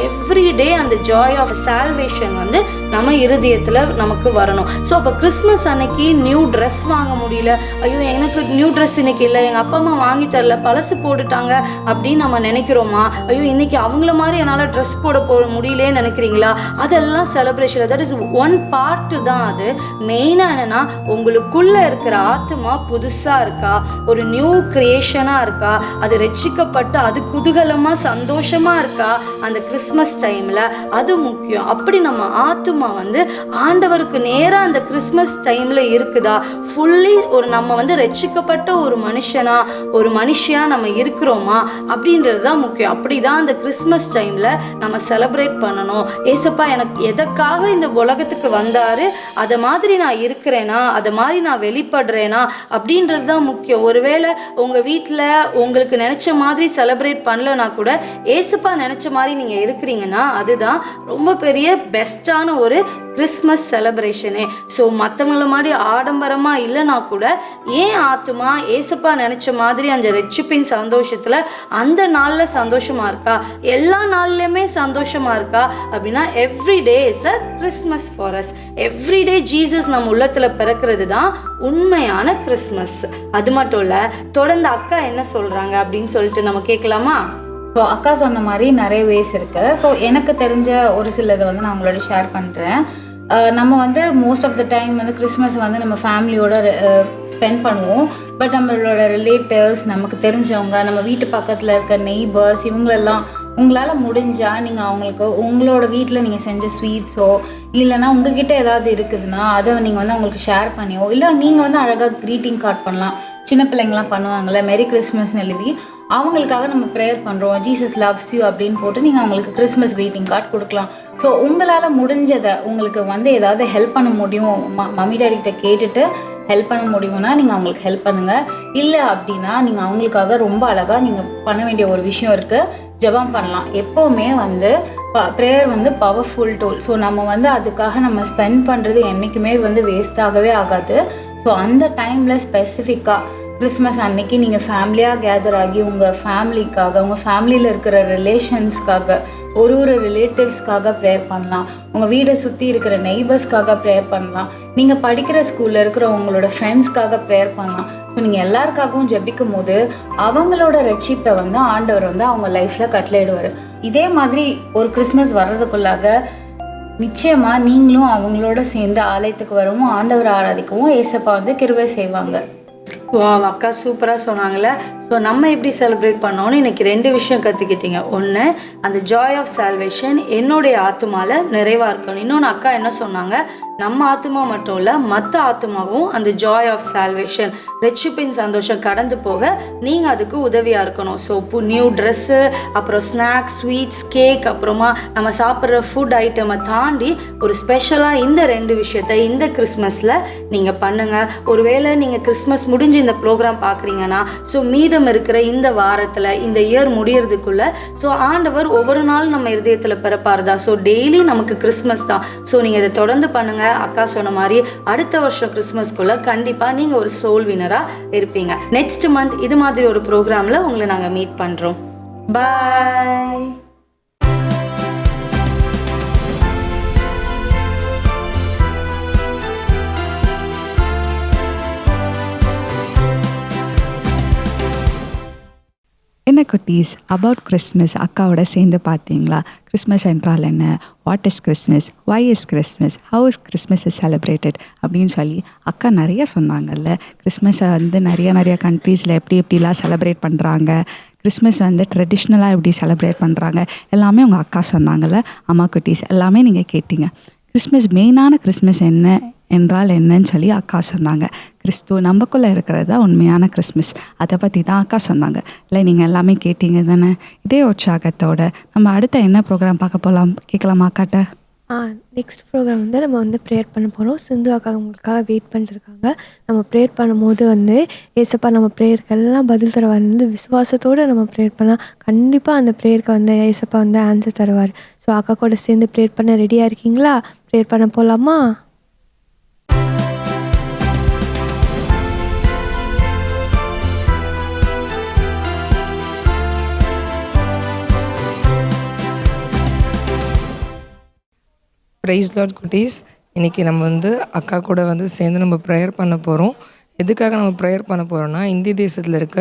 எவ்ரிடே அந்த ஜாய் ஆஃப் சால்வேஷன் வந்து நம்ம இருதயத்தில் நமக்கு வரணும். ஸோ அப்போ கிறிஸ்மஸ் அன்னைக்கு நியூ ட்ரெஸ் வாங்க முடியல, ஐயோ எனக்கு நியூ ட்ரெஸ் இன்னைக்கு இல்லை, எங்கள் அப்பா அம்மா வாங்கி தரல, பழசு போட்டுட்டாங்க அப்படின்னு நம்ம நினைக்கிறோமா? ஐயோ இன்னைக்கு அவங்கள மாதிரி என்னால் ட்ரெஸ் போட முடியலேன்னு நினைக்கிறீங்களா? அதெல்லாம் celebration, that is one part தான். அது மெயினாக என்னென்னா, உங்களுக்குள்ளே இருக்கிற ஆத்மா புதுசாக இருக்கா, ஒரு நியூ கிரியேஷனாக இருக்கா, அது ரட்சிக்கப்பட்டு அது குதூகலமாக சந்தோஷமாக இருக்கா அந்த கிறிஸ்மஸ் டைமில், அது முக்கியம். அப்படி நம்ம ஆத்துமா வந்து ஆண்டவருக்கு நேராக அந்த கிறிஸ்மஸ் டைமில் இருக்குதா, ஃபுல்லி நம்ம வந்து ரட்சிக்கப்பட்ட ஒரு மனுஷியா நம்ம இருக்கிறோமா அப்படின்றது தான் முக்கியம். அப்படி தான் அந்த கிறிஸ்மஸ் டைமில் நம்ம செலிப்ரேட் பண்ணணும். ஏசப்பா எனக்கு எதற்காக இந்த உலகத்துக்கு வந்தார், அதை மாதிரி நான் இருக்கிறேனா, அதை மாதிரி நான் வெளிப்படுறேனா அப்படின்றது தான் முக்கியம். ஒருவேளை உங்கள் வீட்டில் உங்களுக்கு நினச்ச மாதிரி செலிப்ரேட் பண்ணலனா கூட ஏசப்பா நினச்ச மாதிரி நீங்கள் இருக்கிறீங்கன்னா அதுதான் ரொம்ப பெரிய பெஸ்ட்டான ஒரு கிறிஸ்மஸ் செலிப்ரேஷனே. ஸோ மற்றவங்கள மாதிரி ஆடம்பரமாக இல்லைனா கூட ஏன் ஆத்துமா ஏசப்பா நினச்ச மாதிரி அந்த ரட்சிப்பின் சந்தோஷத்தில் அந்த நாளில் சந்தோஷமாக இருக்கா, எல்லா நாள்லையுமே சந்தோஷமாக இருக்கா அப்படின்னா everyday is a Christmas for us. Everyday Jesus நம்ம உள்ளத்தில் பிறக்கிறது தான் உண்மையான கிறிஸ்மஸ். அது மட்டும் இல்லை, தொடர்ந்து அக்கா என்ன சொல்கிறாங்க அப்படின்னு சொல்லிட்டு நம்ம கேட்கலாமா? ஸோ அக்கா சொன்ன மாதிரி நிறைய வேஸ் இருக்குது. ஸோ எனக்கு தெரிஞ்ச ஒரு சிலதை வந்து நான் உங்களோட ஷேர் பண்ணுறேன். நம்ம வந்து மோஸ்ட் ஆஃப் த டைம் வந்து கிறிஸ்மஸ் வந்து நம்ம ஃபேமிலியோட ஸ்பெண்ட் பண்ணுவோம். பட் நம்மளோட ரிலேட்டிவ்ஸ், நமக்கு தெரிஞ்சவங்க, நம்ம வீட்டு பக்கத்தில் இருக்க நெய்பர்ஸ், இவங்களெல்லாம் உங்களால் முடிஞ்சால் நீங்கள் அவங்களுக்கு உங்களோட வீட்டில் நீங்கள் செஞ்ச ஸ்வீட்ஸோ இல்லைனா உங்ககிட்ட ஏதாவது இருக்குதுன்னா அதை நீங்கள் வந்து அவங்களுக்கு ஷேர் பண்ணியோ, இல்லை நீங்கள் வந்து அழகாக க்ரீட்டிங் கார்ட் பண்ணலாம். சின்ன பிள்ளைங்களாம் பண்ணுவாங்கள்ல, மெரி கிறிஸ்மஸ்னு எழுதி அவங்களுக்காக நம்ம ப்ரேயர் பண்ணுறோம், ஜீசஸ் லவ்ஸ் யூ அப்படின்னு போட்டு நீங்கள் அவங்களுக்கு கிறிஸ்மஸ் க்ரீட்டிங் கார்டு கொடுக்கலாம். ஸோ உங்களால் முடிஞ்சதை உங்களுக்கு வந்து ஏதாவது ஹெல்ப் பண்ண முடியும், மம்மி டாடிகிட்ட கேட்டுட்டு ஹெல்ப் பண்ண முடியும்னா நீங்கள் அவங்களுக்கு ஹெல்ப் பண்ணுங்கள். இல்லை அப்படின்னா நீங்கள் அவங்களுக்காக ரொம்ப அழகாக நீங்கள் பண்ண வேண்டிய ஒரு விஷயம் இருக்குது, ஜெபம் பண்ணலாம். எப்போவுமே வந்து ப்ரேயர் வந்து பவர்ஃபுல் டூல். ஸோ நம்ம வந்து அதுக்காக நம்ம ஸ்பெண்ட் பண்ணுறது என்றைக்குமே வந்து வேஸ்ட் ஆகவே ஆகாது. ஸோ அந்த டைமில் ஸ்பெசிஃபிக்காக கிறிஸ்மஸ் அன்னைக்கு நீங்கள் ஃபேமிலியாக கேதர் ஆகி உங்கள் ஃபேமிலிக்காக, உங்கள் ஃபேமிலியில் இருக்கிற ரிலேஷன்ஸ்க்காக, ஒரு ரிலேட்டிவ்ஸ்க்காக ப்ரேயர் பண்ணலாம். உங்கள் வீடை சுற்றி இருக்கிற நெய்பர்ஸ்க்காக ப்ரேயர் பண்ணலாம். நீங்கள் படிக்கிற ஸ்கூலில் இருக்கிற உங்களோட ஃப்ரெண்ட்ஸ்க்காக ப்ரேயர் பண்ணலாம். ஸோ நீங்கள் எல்லாருக்காகவும் ஜெபிக்கும் போது அவங்களோட ரட்சிப்பை ஆண்டவர் அவங்க லைஃப்பில் கட்டளையிடுவார். இதே மாதிரி ஒரு கிறிஸ்மஸ் வர்றதுக்குள்ளாக நிச்சயமாக நீங்களும் அவங்களோட சேர்ந்து ஆலயத்துக்கு வரவும், ஆண்டவர் ஆராதிக்கவும் ஏசப்பா கிருபை செய்வாங்க. வா, அக்கா சூப்பராக சொன்னாங்களே. ஸோ நம்ம எப்படி செலிப்ரேட் பண்ணோன்னு இன்றைக்கி 2 விஷயம் கற்றுக்கிட்டீங்க. ஒன்று, அந்த ஜாய் ஆஃப் சால்வேஷன் என்னுடைய ஆத்துமாவில் நிறைவாக இருக்கணும். இன்னொன்று அக்கா என்ன சொன்னாங்க, நம்ம ஆத்மா மட்டும் இல்லை மற்ற ஆத்மாவும் அந்த ஜாய் ஆஃப் சால்வேஷன், ரட்சிப்பின் சந்தோஷம் கடந்து போக நீங்கள் அதுக்கு உதவியாக இருக்கணும். ஸோ நியூ ட்ரெஸ்ஸு, அப்புறம் ஸ்நாக்ஸ், ஸ்வீட்ஸ், கேக், அப்புறமா நம்ம சாப்பிட்ற ஃபுட் ஐட்டமை தாண்டி ஒரு ஸ்பெஷலாக இந்த 2 விஷயத்தை இந்த கிறிஸ்மஸில் நீங்கள் பண்ணுங்கள். ஒருவேளை நீங்கள் கிறிஸ்மஸ் முடிஞ்சு இந்த ப்ரோக்ராம் பார்க்குறீங்கன்னா, ஸோ மீதம் இருக்கிற இந்த வாரத்தில், இந்த இயர் முடியறதுக்குள்ளே, ஸோ ஆண்டவர் ஒவ்வொரு நாளும் நம்ம இருதயத்தில் பிறப்பார் தான். ஸோ டெய்லி நமக்கு கிறிஸ்மஸ் தான். ஸோ நீங்கள் இதை தொடர்ந்து பண்ணுங்கள். அக்கா சொன்ன மாதிரி அடுத்த வருஷம் கிறிஸ்மஸ்க்குள்ள கண்டிப்பா நீங்க ஒரு சோல் வினரா இருப்பீங்க. நெக்ஸ்ட் மந்த் இது மாதிரி ஒரு ப்ரோக்ராம்ல உங்களை நாங்க மீட் பண்றோம். பாய். என்ன குட்டீஸ், அபவுட் கிறிஸ்மஸ் அக்காவோட சேர்ந்து பார்த்தீங்களா? கிறிஸ்மஸ் என்றால் என்ன, what is Christmas, why is Christmas, how is Christmas is celebrated அப்படின்னு சொல்லி அக்கா நிறைய சொன்னாங்கல்ல. கிறிஸ்மஸை நிறைய கண்ட்ரீஸில் எப்படிலாம் செலிப்ரேட் பண்ணுறாங்க, கிறிஸ்மஸ் ட்ரெடிஷ்னலாக எப்படி செலிப்ரேட் பண்ணுறாங்க, எல்லாமே உங்கள் அக்கா சொன்னாங்கல்ல. அம்மா குட்டீஸ் எல்லாமே நீங்கள் கேட்டீங்க. கிறிஸ்மஸ் மெயினான கிறிஸ்மஸ் என்றால் என்னன்னு சொல்லி அக்கா சொன்னாங்க. கிறிஸ்துவ நமக்குள்ளே இருக்கிறது தான் உண்மையான கிறிஸ்மஸ். அதை பற்றி தான் அக்கா சொன்னாங்க. இல்லை நீங்கள் எல்லாமே கேட்டீங்க தானே? இதே உற்சாகத்தோட நம்ம அடுத்த என்ன ப்ரோக்ராம் பார்க்க போகலாம், கேட்கலாமா அக்காட்ட? நெக்ஸ்ட் ப்ரோக்ராம் நம்ம ப்ரேயர் பண்ண போகிறோம். சிந்து அக்கா உங்களுக்காக வெயிட் பண்ணிட்டுருக்காங்க. நம்ம ப்ரேயர் பண்ணும்போது ஏசப்பா நம்ம ப்ரேயருக்கெல்லாம் பதில் தருவார். விசுவாசத்தோடு நம்ம ப்ரேயர் பண்ணால் கண்டிப்பாக அந்த ப்ரேயருக்கு ஏசப்பா ஆன்சர் தருவார். ஸோ அக்கா கூட சேர்ந்து ப்ரேயர் பண்ண ரெடியாக இருக்கீங்களா? ப்ரேயர் பண்ண போகலாமா? ப்ரைஸ் லார்ட் குட்டீஸ். இன்றைக்கி நம்ம அக்கா கூட சேர்ந்து நம்ம ப்ரேயர் பண்ண போகிறோம். எதுக்காக நம்ம ப்ரேயர் பண்ண போகிறோன்னா, இந்திய தேசத்தில் இருக்க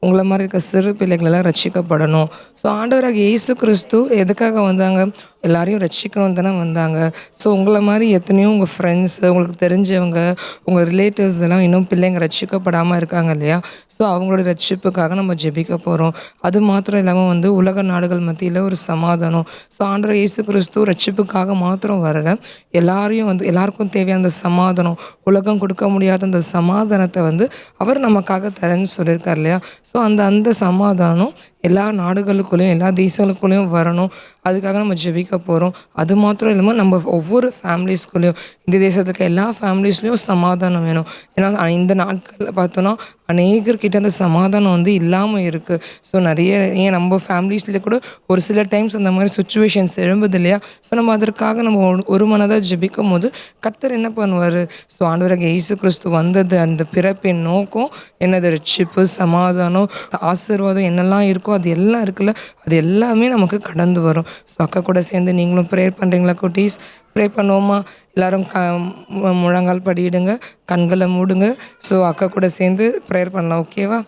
உங்களை மாதிரி இருக்க சிறு பிள்ளைகளெல்லாம் ரட்சிக்கப்படணும். ஸோ ஆண்டவராக இயேசு கிறிஸ்து எதுக்காக வந்தாங்க, எல்லாரையும் ரட்சிக்கணும் தானே வந்தாங்க. ஸோ உங்களை மாதிரி எத்தனையோ உங்கள் ஃப்ரெண்ட்ஸு, உங்களுக்கு தெரிஞ்சவங்க, உங்கள் ரிலேட்டிவ்ஸ் எல்லாம் இன்னும் பிள்ளைங்க ரட்சிக்கப்படாமல் இருக்காங்க இல்லையா? ஸோ அவங்களோட ரட்சிப்புக்காக நம்ம ஜெபிக்க போகிறோம். அது மாத்திரம் இல்லாமல் உலக நாடுகள் மத்தியில் ஒரு சமாதானம். ஸோ ஆண்டவர் இயேசு கிறிஸ்து ரட்சிப்புக்காக மாத்திரம் வரல, எல்லாரையும் எல்லாருக்கும் தேவையான அந்த சமாதானம், உலகம் கொடுக்க முடியாத அந்த சமாதானத்தை அவர் நமக்காக தரேன்னு சொல்லியிருக்கார் இல்லையா? ஸோ அந்த சமாதானம் எல்லா நாடுகளுக்குள்ளேயும் எல்லா தேசங்களுக்குள்ளேயும் வரணும். அதுக்காக நம்ம ஜெபிக்க போகிறோம். அது மாத்திரம் இல்லாமல் நம்ம ஒவ்வொரு ஃபேமிலிஸ்குள்ளேயும், இந்த தேசத்தில் இருக்க எல்லா ஃபேமிலிஸ்லேயும் சமாதானம் வேணும். ஏன்னா இந்த நாட்களில் பார்த்தோன்னா அநேகர்கிட்ட அந்த சமாதானம் இல்லாமல் இருக்குது. ஸோ நிறைய ஏன் நம்ம ஃபேமிலிஸ்லேயே கூட ஒரு சில டைம்ஸ் அந்த மாதிரி சுச்சுவேஷன்ஸ் எழும்புது இல்லையா? ஸோ நம்ம அதற்காக நம்ம ஒரு மனதாக ஜெபிக்கும் போது கர்த்தர் என்ன பண்ணுவார்? ஸோ ஆண்டவராக இயேசு கிறிஸ்து வந்தது, அந்த பிறப்பின் நோக்கம் என்னது, ரட்சிப்பு, சமாதானம், ஆசீர்வாதம் என்னெல்லாம் இருக்கோ அது எல்லாம் இருக்குல்ல, அது எல்லாமே நமக்கு கடந்து வரும். ஸோ அக்கா கூட சேர்ந்து நீங்களும் ப்ரேயர் பண்ணுறீங்களா குட்டீஸ்? ப்ரே பண்ணுவோமா? எல்லோரும் முழங்கால் படியிடுங்க, கண்களை மூடுங்க. ஸோ அக்கா கூட சேர்ந்து ப்ரேயர் பண்ணலாம். ஓகேவா?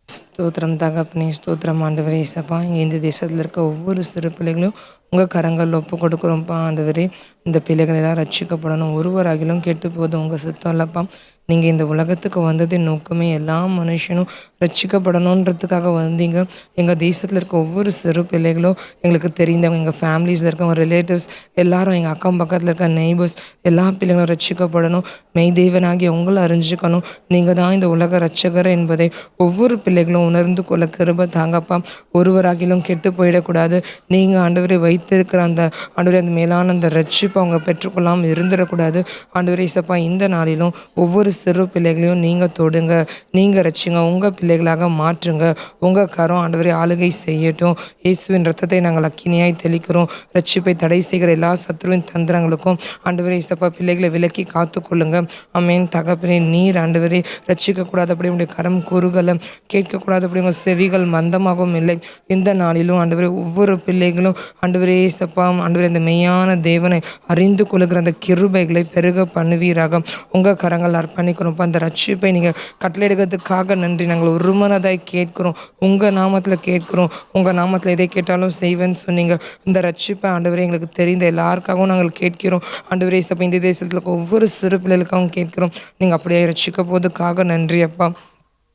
ஸ்தோத்திரம் தகப்பனே, ஸ்தோத்திரம் ஆண்டவரே. ஏசப்பா, இங்கே இந்த தேசத்தில் இருக்க ஒவ்வொரு சிறு பிள்ளைகளையும் உங்கள் கரங்கள் ஒப்பு கொடுக்குறோம்ப்பா. ஆண்டவரே, இந்த பிள்ளைகள் எல்லாம் ரட்சிக்கப்படணும், ஒருவராகிலும் கெட்டு போதும் உங்கள் சித்தம் இல்லைப்பா. நீங்கள் இந்த உலகத்துக்கு வந்ததின் நோக்கமே எல்லா மனுஷனும் ரட்சிக்கப்படணுன்றதுக்காக வந்தீங்க. எங்கள் தேசத்தில் இருக்க ஒவ்வொரு சிறு பிள்ளைகளும், எங்களுக்கு தெரிந்தவங்க, எங்கள் ஃபேமிலிஸில் இருக்கவங்க, ரிலேட்டிவ்ஸ் எல்லாரும், எங்கள் அக்கம் பக்கத்தில் இருக்க நெய்பர்ஸ் எல்லா பிள்ளைகளும் ரட்சிக்கப்படணும். மெய் தேவனாகி உங்களை அறிஞ்சிக்கணும். நீங்கள் தான் இந்த உலக ரட்சகர் என்பதை ஒவ்வொரு பிள்ளைகளும் உணர்ந்து கொள்ள கிருபை தாங்கப்பா. ஒருவராகிலும் கெட்டு போயிடக்கூடாது. நீங்கள் ஆண்டவரை வைத்திருக்கிற அந்த ஆண்டவரை அந்த மேலான அந்த ரட்சிப்பை அவங்க பெற்றுக்கொள்ளாமல் இருந்துடக்கூடாது. ஆண்டவரே இயேசப்பா, இந்த நாளிலும் ஒவ்வொரு சிறு பிள்ளைகளையும் நீங்கள் தொடுங்க, நீங்கள் ரட்சிங்க, உங்கள் பிள்ளைகளாக மாற்றுங்க. உங்கள் கரம் ஆண்டவரை ஆளுகை செய்யட்டும். இயேசுவின் ரத்தத்தை நாங்கள் அக்கினியாய் தெளிக்கிறோம். ரட்சிப்பை தடை செய்கிற எல்லா சத்ருவின் தந்திரங்களுக்கும் ஆண்டவரே இயேசப்பா பிள்ளைகளை விலக்கி காத்துக்கொள்ளுங்க. ஆமென். தகப்பனே, நீர் ஆண்டவரே ரட்சிக்கக்கூடாதபடி உடைய கரம் குறுகலம், கேட்கக்கூடாதபடி உங்கள் செவிகள் மந்தமாகவும் இல்லை. இந்த நாளிலும் ஆண்டவரே ஒவ்வொரு பிள்ளைகளும் ஆண்டவரே இயேசப்பா ஆண்டவரே இந்த மெய்யான தேவனை அறிந்து கொள்ளுகிற அந்த கிருபைகளை பெருக பண்ணுவீராக. உங்கள் கரங்கள் அர்ப்பணிக்கிறோம். அந்த ரட்சிப்பை நீங்கள் கட்டளையிடுகிறதுக்காக நன்றி. நாங்கள் ஒரு மனதாய் கேட்கிறோம், உங்கள் நாமத்தில் கேட்கிறோம். உங்கள் நாமத்தில் எதை கேட்டாலும் செய்வேன்னு சொன்னீங்க. இந்த ரட்சிப்பை ஆண்டவரே எங்களுக்கு தெரிந்த எல்லாருக்காகவும் நாங்கள் கேட்கிறோம். ஆண்டவரே இயேசப்பா இந்த தேசத்தில் ஒவ்வொரு சிறு பிள்ளைகளுக்காகவும் கேட்கிறோம். நீங்கள் அப்படியே ரட்சிக்க போதுக்காக நன்றி அப்பா.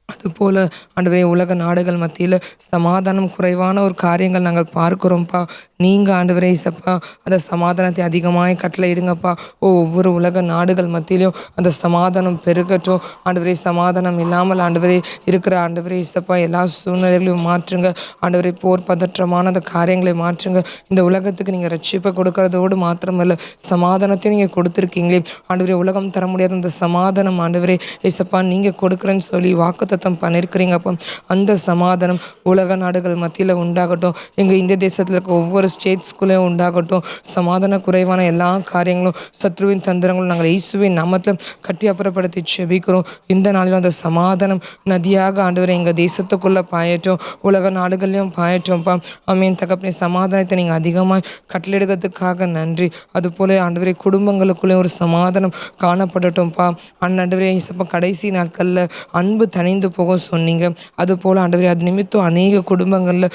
அதுபோல் ஆண்டவரே உலக நாடுகள் மத்தியில் சமாதானம் குறைவான ஒரு காரியங்கள் நாங்கள் பார்க்குறோம்ப்பா. நீங்கள் ஆண்டவரே இயேசப்பா அந்த சமாதானத்தை அதிகமாக கட்டளையிடுங்கப்பா. ஒவ்வொரு உலக நாடுகள் மத்தியிலையும் அந்த சமாதானம் பெருகட்டும். ஆண்டவரே சமாதானம் இல்லாமல் ஆண்டவரே இருக்கிற ஆண்டவரே இயேசப்பா எல்லா சூழ்நிலைகளையும் மாற்றுங்க. ஆண்டவரே போர் பதற்றமான அந்த காரியங்களை மாற்றுங்க. இந்த உலகத்துக்கு நீங்கள் ரட்சிப்பை கொடுக்கறதோடு மாத்திரமல்ல, சமாதானத்தையும் நீங்கள் கொடுத்துருக்கீங்களே ஆண்டவரே. உலகம் தர முடியாத அந்த சமாதானம் ஆண்டவரே இயேசப்பா நீங்கள் கொடுக்குறேன்னு சொல்லி வாக்குத்தத்தம் பண்ணியிருக்கிறீங்க. அப்போ அந்த சமாதானம் உலக நாடுகள் மத்தியில் உண்டாகட்டும். எங்கள் இந்திய தேசத்தில் இருக்க ஒவ்வொரு ஸ்டேட்ஸ்குள்ளேயும் உண்டாகட்டும். சமாதான குறைவான எல்லா காரியங்களும் சத்ருவின் தந்திரங்களும் நாங்கள் இயேசுவின் நாமத்தில் கட்டி அப்புறப்படுத்தி செபிக்கிறோம். இந்த நாளிலும் அந்த சமாதானம் நதியாக ஆண்டவரை எங்கள் தேசத்துக்குள்ளே பாயட்டும், உலக நாடுகள்லையும் பாயட்டும்ப்பா. ஆமென். தகப்பனே, சமாதானத்தை நீங்கள் அதிகமாக கட்டளையிடுறதுக்காக நன்றி. அதுபோல் ஆண்டவரே குடும்பங்களுக்குள்ளே ஒரு சமாதானம் காணப்படட்டும்ப்பா. ஆண்டவரே இயேசப்பா கடைசி நாட்களில் அன்பு தணிந்து போக சொன்னீங்க. அதுபோல் ஆண்டவரே அது நிமித்தம் அநேக குடும்பங்களில்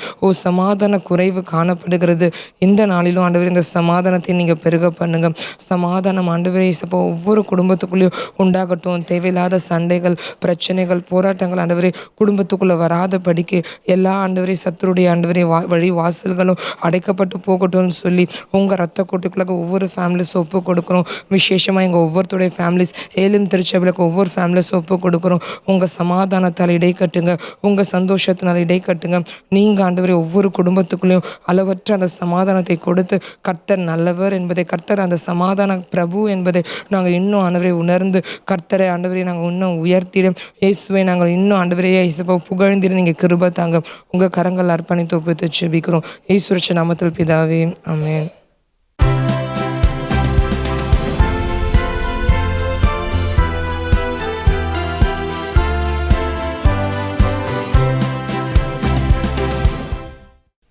சமாதான குறைவு காணப்படுகிறது. இந்த நாளிலும் ஆண்டவரே இந்த சமாதானத்தை நீங்கள் பெருக பண்ணுங்க. சமாதானம் ஆண்டவரே இயேசப்பா ஒவ்வொரு குடும்பத்துக்குள்ளேயும் உண்டாகட்டும். தேவையில்லாத சண்டைகள், பிரச்சனைகள், போராட்டங்கள் ஆண்டவரே குடும்பத்துக்குள்ளே வராதபடிக்கு எல்லா ஆண்டவரே சத்துருடைய ஆண்டவரே வழி வாசல்களும் அடைக்கப்பட்டு போகட்டும்னு சொல்லி உங்கள் ரத்த கோட்டுக்குள்ளாக ஒவ்வொரு ஃபேமிலிஸ் ஒப்பு கொடுக்குறோம். விசேஷமாக எங்கள் ஒவ்வொருத்தருடைய ஃபேமிலிஸ் ஏலும் திருச்சபைக்கு ஒவ்வொரு ஃபேமிலிஸ் ஒப்பு கொடுக்குறோம். உங்கள் சமாதானத்தால் இடை கட்டுங்க, உங்கள் சந்தோஷத்தினால் இடை கட்டுங்க. நீங்கள் ஆண்டவரே ஒவ்வொரு குடும்பத்துக்குள்ளேயும் அளவற்ற அந்த சமாதானத்தை கொடுத்து கர்த்தர் நல்லவர் என்பதை, கர்த்தர் அந்த சமாதான பிரபு என்பதை நாங்கள் இன்னும் ஆண்டவரை உணர்ந்து கர்த்தரை ஆண்டவரை நாங்கள் இன்னும் உயர்த்திடும். இயேசுவை நாங்கள் இன்னும் ஆண்டவரே இயேசுவை புகழ்ந்திட நீங்கள் கிருபை தாங்க. உங்கள் கரங்கள் அர்ப்பணித்து ஒப்புத்து ஜெபிக்கிறோம். இயேசு நாமத்தில் பிதாவே, ஆமென்.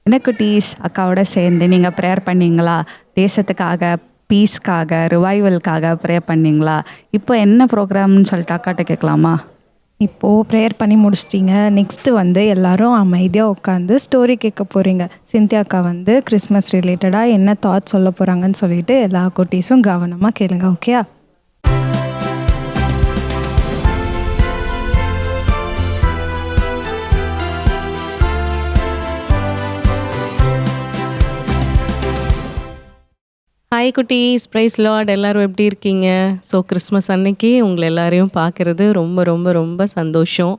என்ன குட்டீஸ், அக்காவோட சேர்ந்து நீங்கள் ப்ரேயர் பண்ணீங்களா? தேசத்துக்காக, பீஸ்க்காக, ரிவைவலுக்காக ப்ரேயர் பண்ணீங்களா? இப்போ என்ன ப்ரோக்ராம்னு சொல்லிட்டு அக்காட்ட கேட்கலாமா? இப்போது ப்ரேயர் பண்ணி முடிச்சிட்டிங்க. நெக்ஸ்ட்டு எல்லாரும் அமைதியாக உட்காந்து ஸ்டோரி கேட்க போகிறீங்க. சிந்தியா அக்கா கிறிஸ்மஸ் ரிலேட்டடாக என்ன தாட்ஸ் சொல்ல போகிறாங்கன்னு சொல்லிட்டு எல்லா குட்டீஸும் கவனமாக கேளுங்க. ஓகே? ஹாய் குட்டீஸ், ப்ரைஸ் லார்ட். எல்லோரும் எப்படி இருக்கீங்க? ஸோ கிறிஸ்மஸ் அன்னைக்கு உங்களை எல்லாரையும் பார்க்குறது ரொம்ப ரொம்ப ரொம்ப சந்தோஷம்.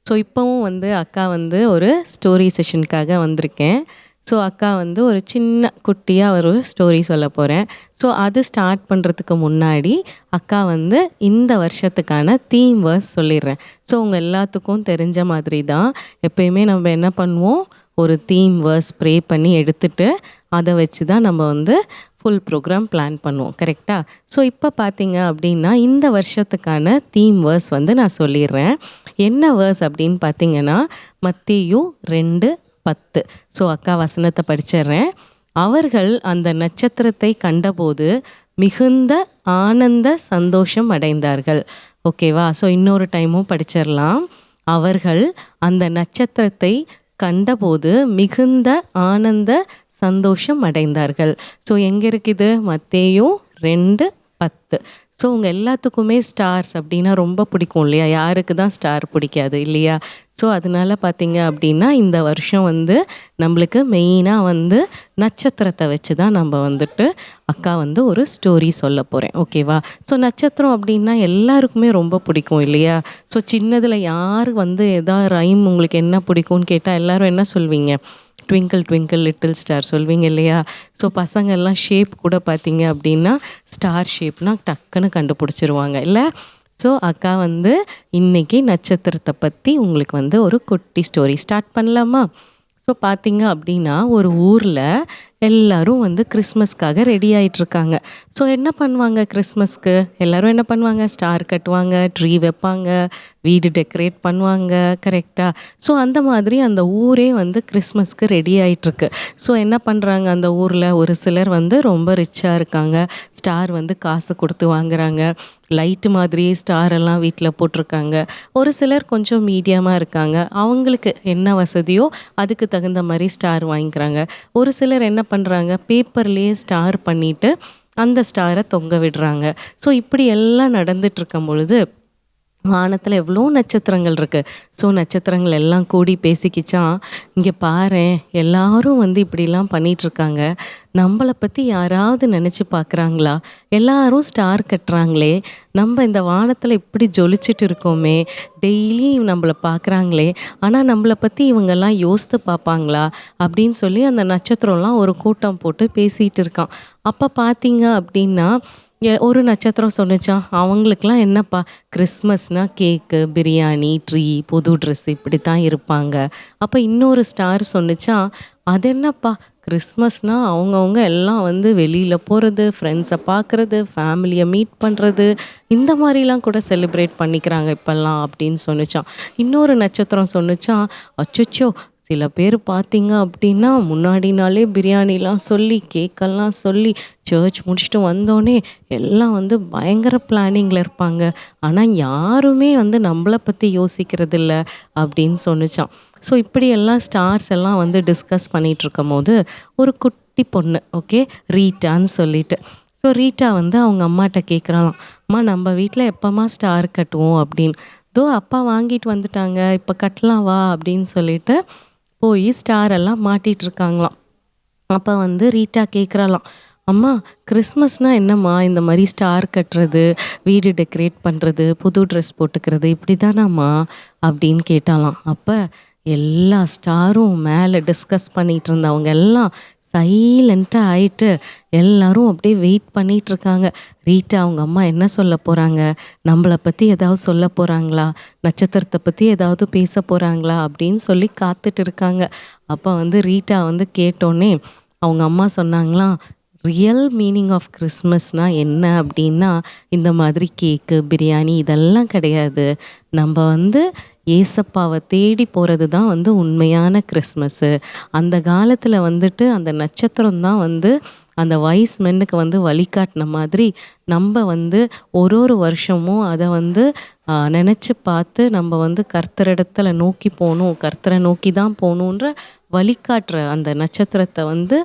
ஸோ இப்போவும் அக்கா ஒரு ஸ்டோரி செஷனுக்காக வந்திருக்கேன். ஸோ அக்கா ஒரு சின்ன குட்டியாக ஒரு ஸ்டோரி சொல்ல போகிறேன். ஸோ அது ஸ்டார்ட் பண்ணுறதுக்கு முன்னாடி அக்கா இந்த வருஷத்துக்கான தீம் வேர்ஸ் சொல்லிடுறேன். ஸோ உங்கள் எல்லாத்துக்கும் தெரிஞ்ச மாதிரி தான் எப்பயுமே நம்ம என்ன பண்ணுவோம், ஒரு தீம் வேர்ஸ் ப்ரே பண்ணி எடுத்துகிட்டு அதை வச்சு தான் நம்ம ஃபுல் ப்ரோக்ராம் பிளான் பண்ணுவோம். கரெக்டாக? ஸோ இப்போ பார்த்தீங்க அப்படின்னா இந்த வருஷத்துக்கான தீம் வேர்ஸ் நான் சொல்லிடுறேன். என்ன வேர்ஸ் அப்படின்னு பார்த்தீங்கன்னா மத்தேயு 2:10. ஸோ அக்கா வசனத்தை படிச்சிடுறேன். அவர்கள் அந்த நட்சத்திரத்தை கண்டபோது மிகுந்த ஆனந்த சந்தோஷம் அடைந்தார்கள். ஓகேவா? ஸோ இன்னொரு டைமும் படிச்சிடலாம். அவர்கள் அந்த நட்சத்திரத்தை கண்டபோது மிகுந்த ஆனந்த சந்தோஷம் அடைந்தார்கள். ஸோ எங்கே இருக்குது? மத்தேயு 2:10. ஸோ உங்கள் எல்லாத்துக்குமே ஸ்டார்ஸ் அப்படின்னா ரொம்ப பிடிக்கும் இல்லையா? யாருக்கு தான் ஸ்டார் பிடிக்காது இல்லையா? ஸோ அதனால பார்த்தீங்க அப்படின்னா இந்த வருஷம் வந்து நம்மளுக்கு மெயினாக வந்து நட்சத்திரத்தை வச்சு தான் நம்ம வந்துட்டு அக்கா வந்து ஒரு ஸ்டோரி சொல்ல போகிறேன். ஓகேவா? ஸோ நட்சத்திரம் அப்படின்னா எல்லாருக்குமே ரொம்ப பிடிக்கும் இல்லையா? ஸோ சின்னதில் யார் வந்து எதாவது ரைம் உங்களுக்கு என்ன பிடிக்கும்னு கேட்டால் எல்லோரும் என்ன சொல்வீங்க? ட்விங்கிள் ட்விங்கிள் லிட்டில் ஸ்டார் சொல்வீங்க இல்லையா? ஸோ பசங்கள்லாம் ஷேப் கூட பார்த்தீங்க அப்படின்னா ஸ்டார் ஷேப்னா டக்குன்னு கண்டுபிடிச்சிருவாங்க இல்லை? ஸோ அக்கா வந்து இன்றைக்கி நட்சத்திரத்தை பற்றி உங்களுக்கு வந்து ஒரு குட்டி ஸ்டோரி ஸ்டார்ட் பண்ணலாமா? ஸோ பார்த்தீங்க அப்படின்னா ஒரு ஊரில் எல்லோரும் வந்து கிறிஸ்மஸ்க்காக ரெடி ஆகிட்ருக்காங்க. ஸோ என்ன பண்ணுவாங்க கிறிஸ்மஸ்க்கு? எல்லோரும் என்ன பண்ணுவாங்க? ஸ்டார் கட்டுவாங்க, ட்ரீ வைப்பாங்க, வீடு டெக்கரேட் பண்ணுவாங்க. கரெக்டாக? ஸோ அந்த மாதிரி அந்த ஊரே வந்து கிறிஸ்மஸ்க்கு ரெடி ஆகிட்ருக்கு. ஸோ என்ன பண்ணுறாங்க அந்த ஊரில்? ஒரு சிலர் வந்து ரொம்ப ரிச்சாக இருக்காங்க, ஸ்டார் வந்து காசு கொடுத்து வாங்குறாங்க, லைட்டு மாதிரியே ஸ்டார் எல்லாம் வீட்டில் போட்டிருக்காங்க. ஒரு சிலர் கொஞ்சம் மீடியமாக இருக்காங்க, அவங்களுக்கு என்ன வசதியோ அதுக்கு தகுந்த மாதிரி ஸ்டார் வாங்கிக்கிறாங்க. ஒரு சிலர் என்ன பண்ணுறாங்க? பேப்பர்லேயே ஸ்டார் பண்ணிவிட்டு அந்த ஸ்டாரை தொங்க விடுறாங்க. ஸோ இப்படி எல்லாம் நடந்துட்டுருக்கும் பொழுது வானத்தில் எவ்வளோ நட்சத்திரங்கள் இருக்குது. ஸோ நட்சத்திரங்கள் எல்லாம் கூடி பேசிக்கிச்சான், இங்கே பாரேன் எல்லாரும் வந்து இப்படிலாம் பண்ணிகிட்ருக்காங்க, நம்மளை பற்றி யாராவது நினச்சி பார்க்குறாங்களா? எல்லாரும் ஸ்டார் கட்டுறாங்களே, நம்ம இந்த வானத்தில் இப்படி ஜொலிச்சிட்டு இருக்கோமே, டெய்லி நம்மளை பார்க்குறாங்களே, ஆனால் நம்மளை பற்றி இவங்கெல்லாம் யோசித்து பார்ப்பாங்களா? அப்படின்னு சொல்லி அந்த நட்சத்திரம்லாம் ஒரு கூட்டம் போட்டு பேசிகிட்டு இருக்கான். அப்போ பார்த்தீங்க அப்படின்னா ஒரு நட்சத்திரம் சொன்னிச்சான், அவங்களுக்கெல்லாம் என்னப்பா கிறிஸ்மஸ்னால் கேக்கு, பிரியாணி, ட்ரீ, புது ட்ரெஸ் இப்படி தான் இருப்பாங்க. அப்போ இன்னொரு ஸ்டார் சொன்னிச்சான், அது என்னப்பா கிறிஸ்மஸ்னால் அவங்கவுங்க எல்லாம் வந்து வெளியில் போகிறது, ஃப்ரெண்ட்ஸை பார்க்குறது, ஃபேமிலியை மீட் பண்ணுறது, இந்த மாதிரிலாம் கூட செலிப்ரேட் பண்ணிக்கிறாங்க இப்போல்லாம் அப்படின்னு சொன்னிச்சான். இன்னொரு நட்சத்திரம் சொன்னிச்சான், அச்சச்சோ சில பேர் பார்த்தீங்க அப்படின்னா முன்னாடி நாளே பிரியாணிலாம் சொல்லி கேக்கெல்லாம் சொல்லி சர்ச் முடிச்சுட்டு வந்தோடனே எல்லாம் வந்து பயங்கர பிளானிங்கில் இருப்பாங்க, ஆனால் யாருமே வந்து நம்மளை பற்றி யோசிக்கிறது இல்லை அப்படின்னு சொன்னிச்சான். ஸோ இப்படியெல்லாம் ஸ்டார்ஸ் எல்லாம் வந்து டிஸ்கஸ் பண்ணிகிட்ருக்கும் போது ஒரு குட்டி பொண்ணு, ஓகே, ரீட்டான்னு சொல்லிட்டு. ஸோ ரீட்டா வந்து அவங்க அம்மாட்ட கேட்குறாளாம், அம்மா நம்ம வீட்டில் எப்போம்மா ஸ்டார் கட்டுவோம் அப்படின்னு. தோ அப்பா வாங்கிட்டு வந்துட்டாங்க, இப்போ கட்டலாம் வா அப்படின்னு சொல்லிட்டு போய் ஸ்டார் எல்லாம் மாட்டிகிட்ருக்காங்களாம். அப்போ வந்து ரீட்டா கேட்குறாளாம், அம்மா கிறிஸ்மஸ்னால் என்னம்மா இந்த மாதிரி ஸ்டார் கட்டுறது, வீடு டெக்கரேட் பண்ணுறது, புது ட்ரெஸ் போட்டுக்கிறது இப்படி தானாம்மா அப்படின்னு கேட்டாலாம். அப்போ எல்லா ஸ்டாரும் மேலே டிஸ்கஸ் பண்ணிகிட்டு இருந்தவங்க எல்லாம் சைலண்ட்டாக ஆயிட்டு எல்லாரும் அப்படியே வெயிட் பண்ணிகிட்ருக்காங்க. ரீட்டா அவங்க அம்மா என்ன சொல்ல போகிறாங்க, நம்மளை பற்றி ஏதாவது சொல்ல போகிறாங்களா, நட்சத்திரத்தை பற்றி ஏதாவது பேச போகிறாங்களா அப்படின்னு சொல்லி காத்துட்டு இருக்காங்க. அப்போ வந்து ரீட்டா வந்து கேட்டோன்னே அவங்க அம்மா சொன்னாங்களாம், ரியல் மீனிங் ஆஃப் கிறிஸ்மஸ்னால் என்ன அப்படின்னா இந்த மாதிரி கேக்கு, பிரியாணி இதெல்லாம் கிடையாது. நம்ம வந்து ஏசப்பாவை தேடி போகிறது தான் வந்து உண்மையான கிறிஸ்மஸ்ஸு. அந்த காலத்தில் வந்துட்டு அந்த நட்சத்திரம் தான் வந்து அந்த வைஸ் மென்னுக்கு வந்து வழிகாட்டின மாதிரி நம்ம வந்து ஒரு வருஷமும் அதை வந்து நினச்சி பார்த்து நம்ம வந்து கர்த்தரிடத்துல நோக்கி போகணும், கர்த்தரை நோக்கி தான் போகணுன்ற வழிகாட்டுற அந்த நட்சத்திரத்தை வந்து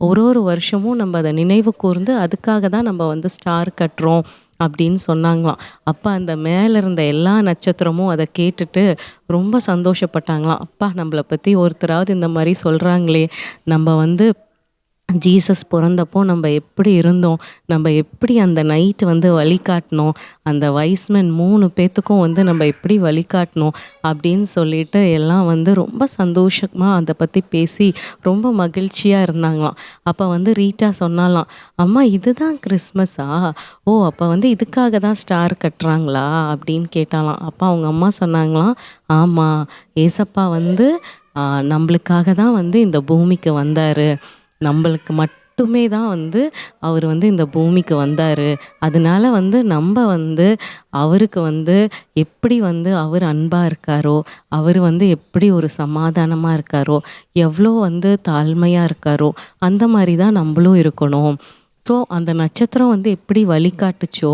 ஒரு வருஷமும் நம்ம அதை நினைவு கூர்ந்து அதுக்காக தான் நம்ம வந்து ஸ்டார் கட்டுறோம் அப்படின்னு சொன்னாங்களாம். அப்போ அந்த மேலே இருந்த எல்லா நட்சத்திரமும் அதை கேட்டுட்டு ரொம்ப சந்தோஷப்பட்டாங்களாம். அப்பா நம்மளை பற்றி ஒருத்தராவது இந்த மாதிரி சொல்கிறாங்களே, நம்ம வந்து ஜீசஸ் பிறந்தப்போ நம்ம எப்படி இருந்தோம், நம்ம எப்படி அந்த நைட்டு வந்து வழிகாட்டினோம், அந்த வைஸ்மென் 3 பேத்துக்கும் வந்து நம்ம எப்படி வழிகாட்டினோம் அப்படின்னு சொல்லிட்டு எல்லாம் வந்து ரொம்ப சந்தோஷமாக அதை பற்றி பேசி ரொம்ப மகிழ்ச்சியாக இருந்தாங்களாம். அப்போ வந்து ரீட்டா சொன்னாலாம், அம்மா இதுதான் கிறிஸ்மஸா? ஓ அப்போ வந்து இதுக்காக தான் ஸ்டார் கட்டுறாங்களா அப்படின்னு கேட்டாலாம். அப்போ அவங்க அம்மா சொன்னாங்களாம், ஆமாம் ஏசப்பா வந்து நம்மளுக்காக தான் வந்து இந்த பூமிக்கு வந்தார், நம்மளுக்கு மட்டுமே தான் வந்து அவர் வந்து இந்த பூமிக்கு வந்தார். அதனால வந்து நம்ம வந்து அவருக்கு வந்து எப்படி வந்து அவர் அன்பாக இருக்காரோ, அவர் வந்து எப்படி ஒரு சமாதானமாக இருக்காரோ, எவ்வளோ வந்து தாழ்மையாக இருக்காரோ அந்த மாதிரி தான் நம்மளும் இருக்கணும். ஸோ அந்த நட்சத்திரம் வந்து எப்படி வழிகாட்டுச்சோ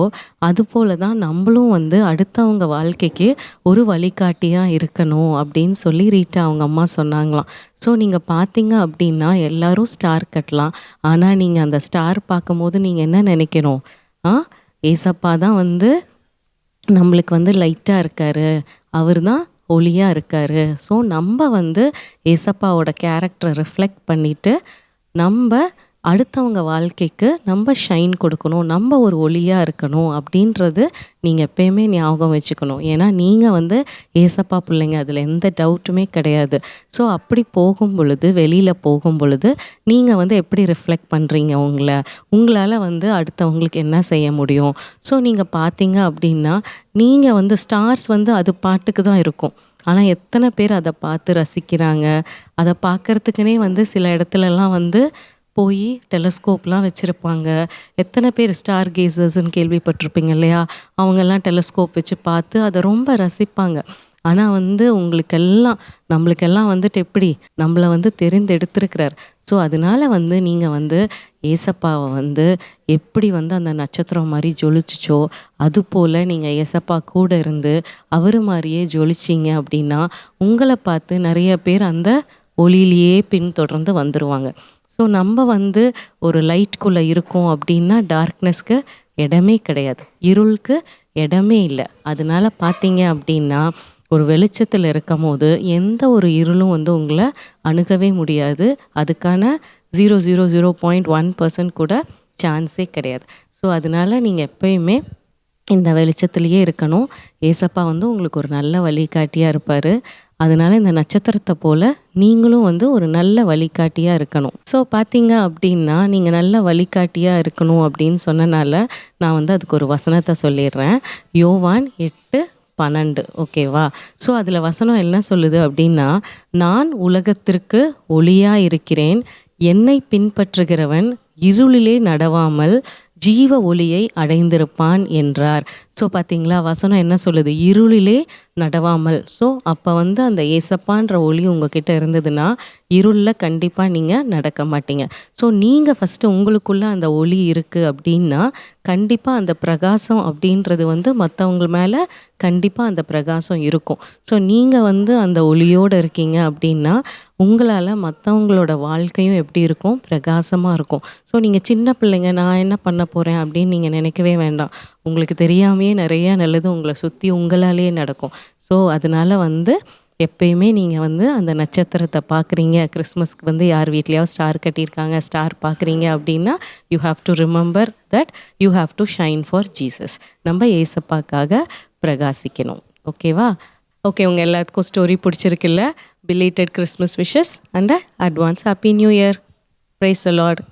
அதுபோல் தான் நம்மளும் வந்து அடுத்தவங்க வாழ்க்கைக்கு ஒரு வழிகாட்டியாக இருக்கணும் அப்படின்னு சொல்லி ரீட்டா அவங்க அம்மா சொன்னாங்களாம். ஸோ நீங்கள் பார்த்தீங்க அப்படின்னா எல்லாரும் ஸ்டார் கட்டலாம், ஆனால் நீங்கள் அந்த ஸ்டார் பார்க்கும்போது நீங்கள் என்ன நினைக்கணும், ஏசப்பா தான் வந்து நம்மளுக்கு வந்து லைட்டாக இருக்கார், அவர் தான் ஒளியாக இருக்கார். ஸோ நம்ம வந்து ஏசப்பாவோட கேரக்டரை ரிஃப்ளெக்ட் பண்ணிவிட்டு நம்ம அடுத்தவங்க வாழ்க்கைக்கு நம்ம ஷைன் கொடுக்கணும், நம்ம ஒரு ஒளியாக இருக்கணும் அப்படின்றது நீங்கள் எப்பயுமே ஞாபகம் வச்சுக்கணும். ஏன்னா நீங்கள் வந்து ஏசப்பா பிள்ளைங்க, அதில் எந்த டவுட்டுமே கிடையாது. ஸோ அப்படி போகும் பொழுது, வெளியில் போகும் பொழுது நீங்கள் வந்து எப்படி ரிஃப்ளெக்ட் பண்ணுறீங்க உங்களால் வந்து அடுத்தவங்களுக்கு என்ன செய்ய முடியும். ஸோ நீங்கள் பார்த்தீங்க அப்படின்னா நீங்கள் வந்து ஸ்டார்ஸ் வந்து அது பாட்டுக்கு தான் இருக்கும். ஆனால் எத்தனை பேர் அதை பார்த்து ரசிக்கிறாங்க, அதை பார்க்கறதுக்குனே வந்து சில இடத்துலலாம் வந்து போய் டெலஸ்கோப்லாம் வச்சுருப்பாங்க. எத்தனை பேர் ஸ்டார் கேசர்ஸ்ன்னு கேள்விப்பட்டிருப்பீங்க இல்லையா? அவங்கெல்லாம் டெலஸ்கோப் வச்சு பார்த்து அதை ரொம்ப ரசிப்பாங்க. ஆனால் வந்து நம்மளுக்கெல்லாம் வந்துட்டு எப்படி நம்மளை வந்து தெரிந்தெடுத்திருக்கிறார். ஸோ அதனால வந்து நீங்கள் வந்து ஏசப்பாவை வந்து எப்படி வந்து அந்த நட்சத்திரம் மாதிரி ஜொலிச்சிச்சோ அதுபோல் நீங்கள் ஏசப்பா கூட இருந்து அவர் மாதிரியே ஜொலிச்சிங்க அப்படின்னா உங்களை பார்த்து நிறைய பேர் அந்த ஒளியிலேயே பின்தொடர்ந்து வந்துடுவாங்க. ஸோ நம்ம வந்து ஒரு லைட்குள்ளே இருக்கோம் அப்படின்னா டார்க்னஸ்க்கு இடமே கிடையாது, இருளுக்கு இடமே இல்லை. அதனால பார்த்தீங்க அப்படின்னா ஒரு வெளிச்சத்தில் இருக்கும் போது எந்த ஒரு இருளும் வந்து உங்களை அணுகவே முடியாது. அதுக்கான 0.1% கூட சான்ஸே கிடையாது. ஸோ அதனால நீங்கள் எப்பயுமே இந்த வெளிச்சத்துலேயே இருக்கணும். ஏசப்பா வந்து உங்களுக்கு ஒரு நல்ல வழிகாட்டியாக இருப்பார். அதனால் இந்த நட்சத்திரத்தை போல் நீங்களும் வந்து ஒரு நல்ல வழிகாட்டியாக இருக்கணும். ஸோ பார்த்தீங்க அப்படின்னா நீங்கள் நல்ல வழிகாட்டியாக இருக்கணும் அப்படின்னு சொன்னனால நான் வந்து அதுக்கு ஒரு வசனத்தை சொல்லிடுறேன். யோவான் 8:12. ஓகேவா? ஸோ அதில் வசனம் என்ன சொல்லுது அப்படின்னா, நான் உலகத்திற்கு ஒளியாக இருக்கிறேன், என்னை பின்பற்றுகிறவன் இருளிலே நடவாமல் ஜீவ ஒளியை அடைந்திருப்பான் என்றார். ஸோ பார்த்தீங்களா, வசனம் என்ன சொல்லுது? இருளிலே நடவாமல். ஸோ அப்போ வந்து அந்த ஏசப்பான்ற ஒளி உங்ககிட்ட இருந்ததுன்னா இருளில் கண்டிப்பாக நீங்கள் நடக்க மாட்டீங்க. ஸோ நீங்கள் ஃபஸ்ட்டு உங்களுக்குள்ளே அந்த ஒளி இருக்குது அப்படின்னா கண்டிப்பாக அந்த பிரகாசம் அப்படின்றது வந்து மற்றவங்க மேலே கண்டிப்பாக அந்த பிரகாசம் இருக்கும். ஸோ நீங்கள் வந்து அந்த ஒளியோடு இருக்கீங்க அப்படின்னா உங்களால் மற்றவங்களோட வாழ்க்கையும் எப்படி இருக்கும்? பிரகாசமாக இருக்கும். ஸோ நீங்கள் சின்ன பிள்ளைங்க, நான் என்ன பண்ண போகிறேன் அப்படின்னு நீங்கள் நினைக்கவே வேண்டாம். உங்களுக்கு தெரியாமையே நிறையா நல்லது உங்களை சுற்றி உங்களாலேயே நடக்கும். ஸோ அதனால் வந்து எப்பயுமே நீங்கள் வந்து அந்த நட்சத்திரத்தை பார்க்குறீங்க, கிறிஸ்மஸ்க்கு வந்து யார் வீட்லேயாவது ஸ்டார் கட்டியிருக்காங்க, ஸ்டார் பார்க்குறீங்க அப்படின்னா you have to remember that you have to shine for Jesus. நம்ம ஏசப்பாக்காக பிரகாசிக்கணும். ஓகேவா? ஓகே, உங்கள் எல்லாத்துக்கும் ஸ்டோரி பிடிச்சிருக்குல்ல? Belated Christmas wishes and advance happy new year. Praise the Lord.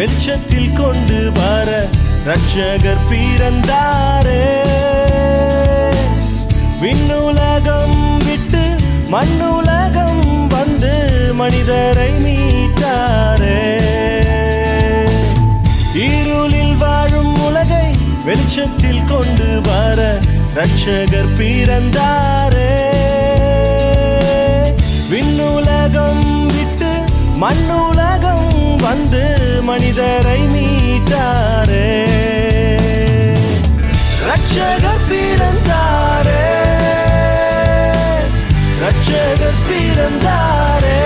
வெளிச்சத்தில் கொண்டு வர ரட்சகர் பிறந்தாரே. விண்ணுலகம் விட்டு மண்ணுலகம் வந்து மனிதரை மீட்டாரே. இருளில் வாழும் உலகை வெளிச்சத்தில் கொண்டு வர ரட்சகர் பிறந்தாரே. விண்ணுலகம் விட்டு மண்ணுலகம் வந்து மனிதரை மீட்டாரே. ரட்சகர் பிறந்தாரே, ரட்சகர் பிறந்தாரே,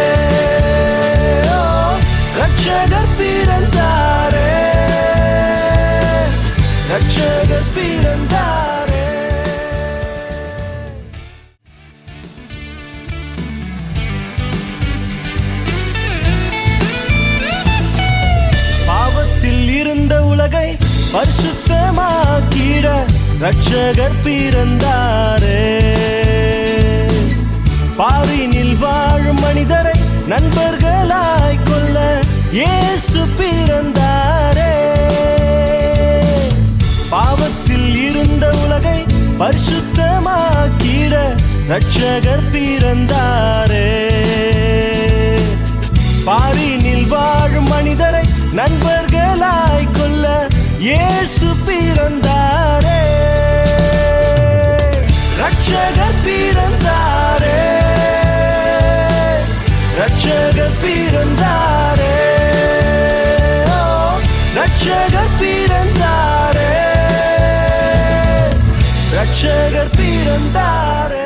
ரட்சகர் பிறந்தாரே, ரட்சகர் பிறந்தாரே. பாவத்தில் இருந்த உலகை பரிசுத்தமாக்கிட ரட்சகர் பிறந்தாரே. பாரினில் வாழும் மனிதரை நண்பர்களாய் கொள்ள இயேசு பிறந்தாரே. பாவத்தில் இருந்த உலகை பரிசுத்தமாக்கிட ரட்சகர் பிறந்தாரே. பாரினில் வாழும் மனிதரை நண்பர்களாய் கொள்ள இயேசு பிறந்தாரே. ரட்சகர் பிறந்தாரே, ரட்சகர் பிறந்தாரே, ரட்சகர் பிறந்தாரே, ரட்சகர் பிறந்தாரே.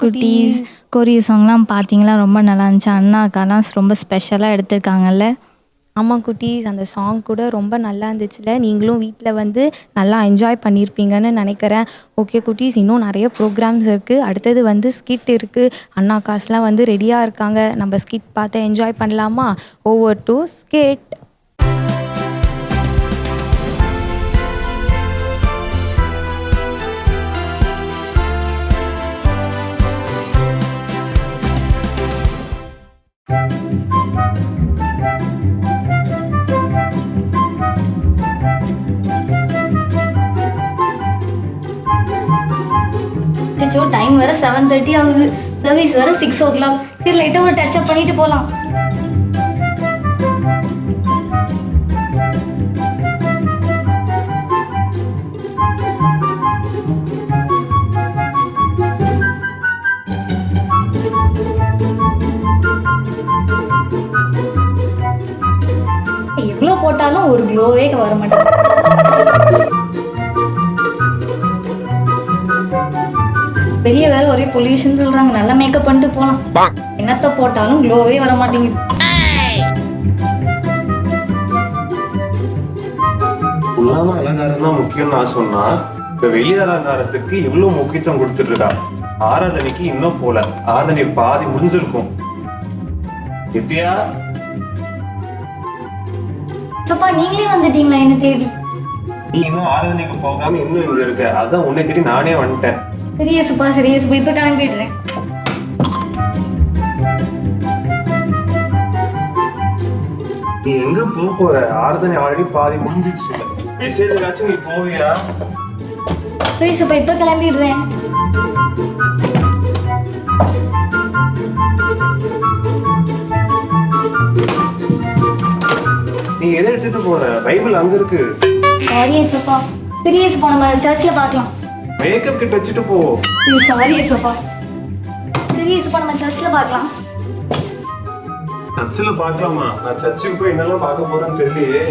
குட்டீஸ் கொரியர் சாங்லாம் பார்த்தீங்களா? ரொம்ப நல்லா இருந்துச்சு. அண்ணாக்கெல்லாம் ரொம்ப ஸ்பெஷலாக எடுத்திருக்காங்கல்ல. ஆமாம் குட்டீஸ், அந்த சாங் கூட ரொம்ப நல்லா இருந்துச்சுல. நீங்களும் வீட்டில் வந்து நல்லா என்ஜாய் பண்ணியிருப்பீங்கன்னு நினைக்கிறேன். ஓகே குட்டீஸ், இன்னும் நிறைய ப்ரோக்ராம்ஸ் இருக்குது. அடுத்தது வந்து ஸ்கிட் இருக்குது. அண்ணாக்காஸ்லாம் வந்து ரெடியாக இருக்காங்க. நம்ம ஸ்கிட் பார்த்து என்ஜாய் பண்ணலாமா? Over to skid. அச்சோ டைம் வேறு 7:30 ஆகுது, சர்வீஸ் வேறு 6 o'clock. சரி லைட்டாக ஒரு டச் அப் பண்ணிட்டு போகலாம். எவ்வளோ போட்டாலும் ஒரு க்ளோவே வர மாட்டேங்குது. வெளியே வேற ஒரே பொல்யூஷன் சொல்றாங்க. நல்லா மேக்கப் பண்ணிட்டு போலாம். என்னத்த போட்டாலும் க்ளோவே வர மாட்டேங்குது. உள்ளாம அலங்காரம் தான் முக்கியம்னு நான் சொன்னா, இப்ப வெளி அலங்காரத்துக்கு இவ்வளவு முக்கியத்துவம் கொடுத்துட்டு இருக்கா. ஆராதனைக்கு இன்னும் போல, ஆராதனை பாதி முடிஞ்சிருக்கும். நித்யா, சப்பா நீங்களே வந்துட்டீங்களா என்ன தேடி? நீ இன்னும் ஆராதனைக்கு போகாம இன்னும் இங்க இருக்க. அதான் உன்னை தேடி நானே வந்துட்டேன். சரி ஏசுப்பா, சரி ஏசுப்பா, இப்ப கிளம்பிடுறேன். நீ எங்க போற? ஆராதனை ஆல்ரெடி பாதி முடிஞ்சிடுச்சு. மெசேஜ் ஏதாச்சும் நீ போவியா? ஏசுப்பா, இப்ப கிளம்பிடுறேன். நீ எதை எடுத்துட்டு போற? பைபிள் அங்க இருக்கு. சாரி ஏசுப்பா. சரி ஏசுப்பா, நம்ம சர்ச்சில் பார்க்கலாம். மேக்கப் கிட் வச்சுட்டு போ. சாரி ஏசுப்பா. சரி ஏசுப்பா, நம்ம சர்ச்சில் பார்க்கலாம். சர்ச்சில் பார்க்கலாமா? நான் சர்ச்சுக்கு போய் என்னெல்லாம் பார்க்க போறேன்னு தெரியலையே.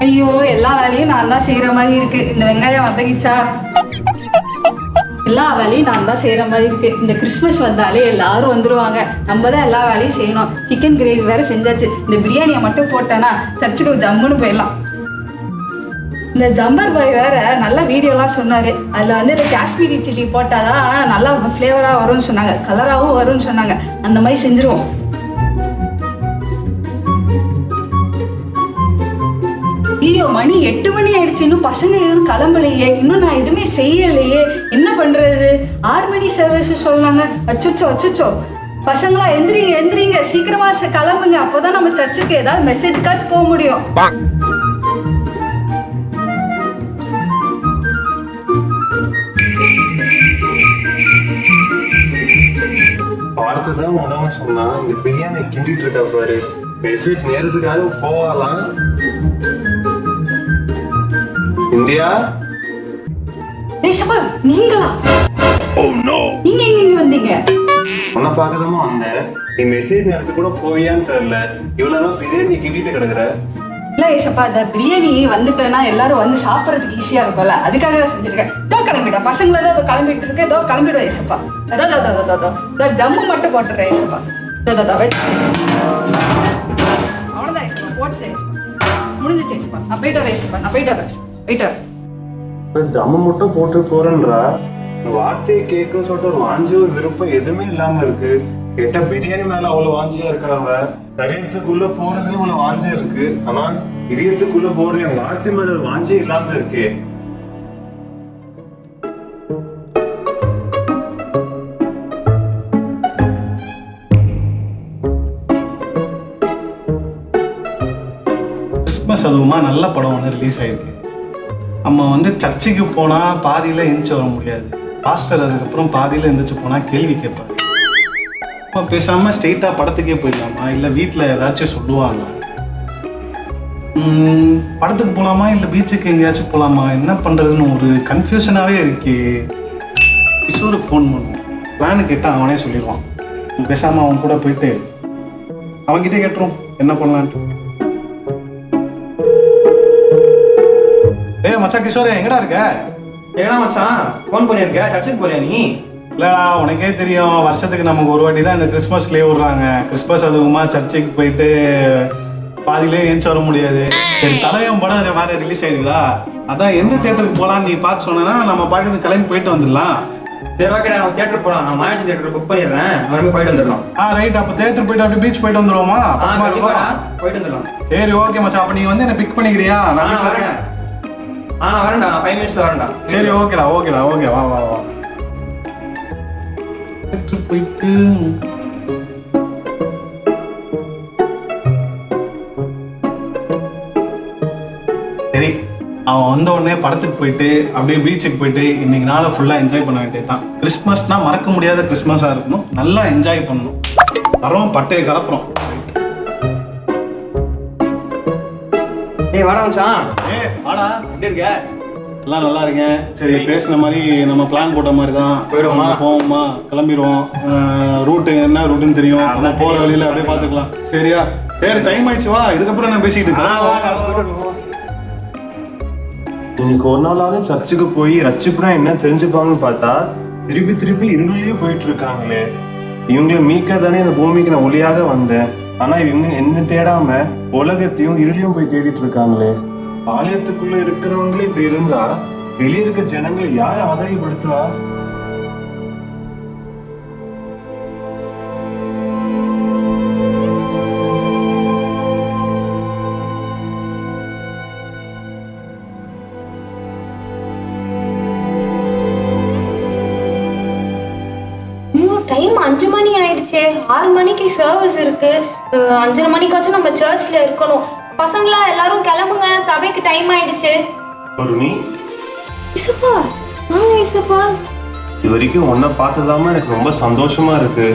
ஐயோ, எல்லா வேலையும் நான் தான் செய்யற மாதிரி இருக்கு. இந்த வெங்காயம் வதங்கிச்சா? எல்லா வேலையும் நான் தான் செய்யற மாதிரி இருக்கு. இந்த கிறிஸ்மஸ் வந்தாலே எல்லாரும் வந்துருவாங்க. நம்ம தான் எல்லா வேலையும் செய்யணும். சிக்கன் கிரேவி வேற செஞ்சாச்சு. இந்த பிரியாணியை மட்டும் போட்டேன்னா சர்ச்சுக்கு ஜம்முன்னு போயிடலாம். இந்த ஜம்பர் பாய் வேற நல்ல வீடியோலாம் சொன்னாரு. அதுல வந்து இந்த காஷ்மீரி சில்லி போட்டாதான் நல்லா ஃப்ளேவரா வரும்னு சொன்னாங்க, கலராகவும் வரும்னு சொன்னாங்க. அந்த மாதிரி செஞ்சிருவோம். ஐயோ, மணி 8 மணி ஆயிடுச்சு. இன்னும் பசங்க எதுவும் கிளம்பலையே. இன்னும் நான் எதுவுமே செய்யலையே. என்ன பண்றது? 6 மணி சர்வீஸ் சொன்னாங்க. அச்சுச்சோ அச்சுச்சோ. பசங்களா எந்திரிங்க எந்திரிங்க, சீக்கிரமா கிளம்புங்க. அப்போதான் நம்ம சர்ச்சுக்கு ஏதாவது மெசேஜ்க்காச்சும் போக முடியும். பார்த்துதான் உணவு சொன்னா, இந்த பிரியாணி கிண்டிட்டு இருக்கா பாரு. மெசேஜ் நேரத்துக்காக போவாலாம். இந்தியா, நீங்களா? நீங்க எங்க வந்தீங்க? உன்னை பார்க்கதாமா வந்தேன். நீ மெசேஜ் நேரத்துக்கு கூட போவியான்னு தெரியல. இவ்வளவு நாள் பிரியாணி கிண்டிட்டு கிடக்குற. இல்ல ஏசப்பா, இந்த பிரியாணி வந்துட்டேன்னா எல்லாரும் வந்து சாப்பிட்றதுக்கு ஈஸியா இருக்கும்ல, அதுக்காக தான் செஞ்சிருக்கேன். இதோ கிளம்பிட்டா, பசங்களை தான் கிளம்பிட்டு இருக்கேன். இதோ கிளம்பிடுவோம் ஏசப்பா. ஜம்மு மட்டும் போட்டுறேன் ஏசப்பா. அவ்வளவுதான் ஏசப்பா, போட்டு ஏசப்பா, முடிஞ்சிச்சு ஏசப்பா. நான் போயிட்டு வரேன் ஏசப்பா, நான் போயிட்டு வரேன், போயிட்டு வரேன். தம்ம மட்டும் போட்டு போறேன்றா. வார்த்தையை கேட்கணும்னு சொல்லிட்டு ஒரு வாஞ்சி ஒரு விருப்பம் எதுவுமே இல்லாம இருக்கு. கேட்ட பிரியாணி மேல அவ்வளவு வாஞ்சியா இருக்காவ. சரீரத்துக்குள்ள போறதுல அவ்வளவு வாஞ்சி இருக்கு. ஆனா இதயத்துக்குள்ள போற என் வார்த்தை மேல வாஞ்சி இல்லாம இருக்கு. கிறிஸ்மஸ் அதுவுமா நல்ல படம் ஒன்று ரிலீஸ் ஆயிருக்கு. நம்ம வந்து சர்ச்சுக்கு போனால் பாதியில் எந்திரிச்சு வர முடியாது. பாஸ்டர் அதுக்கப்புறம் பாதியில் எந்திரிச்சு போனால் கேள்வி கேட்பார். நம்ம பேசாமல் ஸ்ட்ரெயிட்டாக படத்துக்கே போயிடலாமா, இல்லை வீட்டில் ஏதாச்சும் சொல்லுவாங்க. படத்துக்கு போகலாமா இல்லை பீச்சுக்கு எங்கேயாச்சும் போகலாமா, என்ன பண்ணுறதுன்னு ஒரு கன்ஃபியூஷனாகவே இருக்கு. கிஷோருக்கு ஃபோன் பண்ணுவோம், பிளானு கேட்டால் அவனே சொல்லிடுவான். பேசாமல் அவன் கூட போயிட்டு அவன்கிட்டே கேட்டுரும் என்ன பண்ணலான்ட்டு. மச்சான் கிஷோரே, எங்கடா இருக்க? ஏன்னா மச்சான் ஃபோன் பண்ணியிருக்க, சர்ச்சுக்கு போறியா நீ? இல்லடா, உனக்கே தெரியும் வருஷத்துக்கு நமக்கு ஒரு வாட்டி தான் இந்த கிறிஸ்மஸ் லீவ் விடுறாங்க. கிறிஸ்மஸ் அதுவுமா சர்ச்சுக்கு போயிட்டு பாதியிலே ஏஞ்சி வர முடியாது. சரி, தலைவன் படம் வேற ரிலீஸ் ஆயிருக்குடா. அதான் எந்த தியேட்டருக்கு போகலான்னு நீ பார்க்க சொன்னா நம்ம பாட்டுக்கு கிளம்பி போயிட்டு வந்துடலாம். சரி ஓகே, நான் தியேட்டருக்கு போகலாம். நான் மாயாஜி தியேட்டருக்கு புக் பண்ணிடுறேன், மறுபடியும் போயிட்டு வந்துடலாம். ரைட், அப்போ தியேட்டர் போயிட்டு அப்படியே பீச் போயிட்டு வந்துடுவோமா? போயிட்டு வந்துடலாம். சரி ஓகே மச்சான், அப்போ நீ வந்து என்ன பிக் பண்ணிக்கிறியா? நான் வீட்டில் இருக்கேன். நான் வரேன்டா, நான் 5 மினிட்ஸ்ல வரேன்டா. சரி ஓகேடா ஓகேடா ஓகே, வா வா வா. போயிட்டு சரி, அவன் வந்த உடனே படத்துக்கு போயிட்டு அப்படியே பீச்சுக்கு போயிட்டு இன்னைக்கு நாளை ஃபுல்லாக என்ஜாய் பண்ண வேண்டியது தான். கிறிஸ்மஸ்னால் மறக்க முடியாத கிறிஸ்மஸாக இருக்கணும், நல்லா என்ஜாய் பண்ணணும். வரோம், பட்டையை கலப்புறோம். ஏய் வாடா மச்சான். வாடா, எப்படி இருக்க? எல்லாம் நல்லா இருக்கேன். சரி, பேசின மாதிரி நம்ம பிளான் போட்ட மாதிரி தான் போயிடுவோமா? போவோமா, கிளம்பிடுவோம். ரூட்டு என்ன ரூட்டுன்னு தெரியும், நம்ம போகிற வழியில் அப்படியே பார்த்துக்கலாம். சரியா? சரி, டைம் ஆயிடுச்சு, வா. இதுக்கப்புறம் நான் பேசிக்கிட்டு இருக்கேன். இன்னைக்கு ஒரு நாளாவது சர்ச்சுக்கு போய் ரட்சிப்புனா என்ன தெரிஞ்சுப்பாங்கன்னு பார்த்தா திருப்பி திருப்பி இருளிலேயே போயிட்டு இருக்காங்களே. இவங்களை மீக்க தானே இந்த பூமிக்கு நான் ஒளியாக வந்தேன். ஆனா இவங்க என்ன தேடாம உலகத்தையும் இருளையும் போய் தேடிட்டு இருக்காங்களே. ஆலயத்துக்குள்ள இருக்கிறவங்களே இப்படி இருந்தா வெளியே இருக்க ஜனங்களை யார் ஆதாயப்படுத்துவா? டைம் 5 மணி ஆயிடுச்சே. 6 மணிக்கு சர்வீஸ் இருக்கு. 5:30 மணிக்காச்சும் நம்ம சர்ச்ல இருக்கணும். பசங்களா எல்லாரும் கிளம்புங்க, சபைக்கு டைம் ஆயிடுச்சு. இசப்பா, வாங்க இசப்பா. இது வரைக்கும் உன்னை பார்த்ததாம எனக்கு ரொம்ப சந்தோஷமா இருக்கு.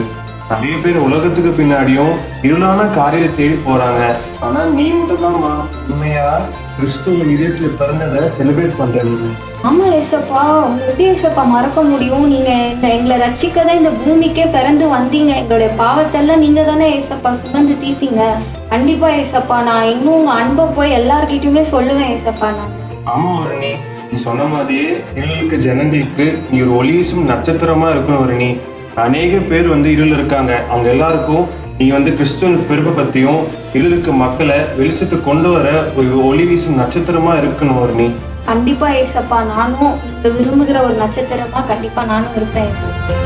நிறைய பேர் உலகத்துக்கு பின்னாடியும் இருளான காரியத்தை தேடி போறாங்க. ஆனா நீ மட்டும்தான்மா உண்மையா கிறிஸ்துவ இதயத்துல பிறந்ததை செலிப்ரேட் பண்றேன். ஆமா ஏசப்பா, உங்களுக்கு எப்படி ஏசப்பா மறக்க முடியும்? நீங்க எங்களை ரட்சிக்க தான் இந்த பூமிக்கே பிறந்து வந்தீங்க. எங்களுடைய பாவத்தெல்லாம் நீங்க தானே ஏசப்பா சுமந்து தீர்த்தீங்க. கண்டிப்பா ஏசப்பா, நான் இன்னும் உங்க அன்பை போய் எல்லார்கிட்டயுமே சொல்லுவேன் ஏசப்பா. நான் ஆமா வரணி, நீ சொன்ன மாதிரியே இருளுக்கு ஜனங்களுக்கு நீ ஒரு ஒளி வீசும் நட்சத்திரமா இருக்கணும் வரணி. அநேக பேர் இருள் இருக்காங்க. அவங்க எல்லாருக்கும் நீ கிறிஸ்துவ பிறப்பை பத்தியும் இருளுக்கு மக்களை வெளிச்சத்துக்கு கொண்டு வர ஒரு ஒளி வீசும் நட்சத்திரமா இருக்கணும் வரணி. கண்டிப்பா ஏசப்பா, நானும் நீங்க விரும்புகிற ஒரு நட்சத்திரமா கண்டிப்பா நானும் இருப்பேன் ஏசப்பா.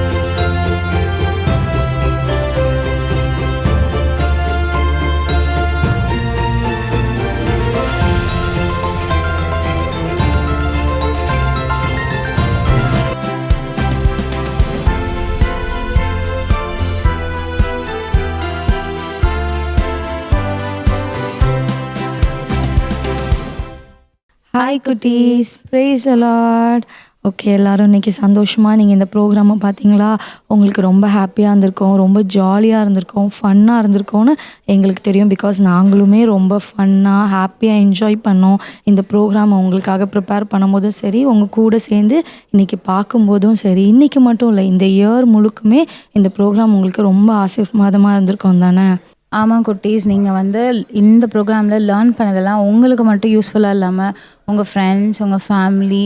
ஹாய் குட்டீஸ், ப்ரைஸ் தி லார்ட். ஓகே, எல்லோரும் இன்றைக்கி சந்தோஷமாக நீங்கள் இந்த ப்ரோக்ராமை பார்த்தீங்களா? உங்களுக்கு ரொம்ப ஹாப்பியாக இருந்திருக்கோம், ரொம்ப ஜாலியாக இருந்திருக்கோம், ஃபன்னாக இருந்திருக்கோன்னு எங்களுக்கு தெரியும். பிகாஸ் நாங்களுமே ரொம்ப ஃபன்னாக ஹாப்பியாக என்ஜாய் பண்ணோம். இந்த ப்ரோக்ராம் உங்களுக்காக ப்ரிப்பேர் பண்ணும்போதும் சரி, உங்கள் கூட சேர்ந்து இன்றைக்கி பார்க்கும்போதும் சரி, இன்றைக்கி மட்டும் இல்லை, இந்த இயர் முழுக்குமே இந்த ப்ரோக்ராம் உங்களுக்கு ரொம்ப ஆசீர்வாதமாக இருந்திருக்கோம் தானே? ஆமாம் குட்டீஸ், நீங்கள் இந்த ப்ரோக்ராமில் லேர்ன் பண்ணதெல்லாம் உங்களுக்கு மட்டும் யூஸ்ஃபுல்லாக இல்லாமல் உங்கள் ஃப்ரெண்ட்ஸ், உங்கள் ஃபேமிலி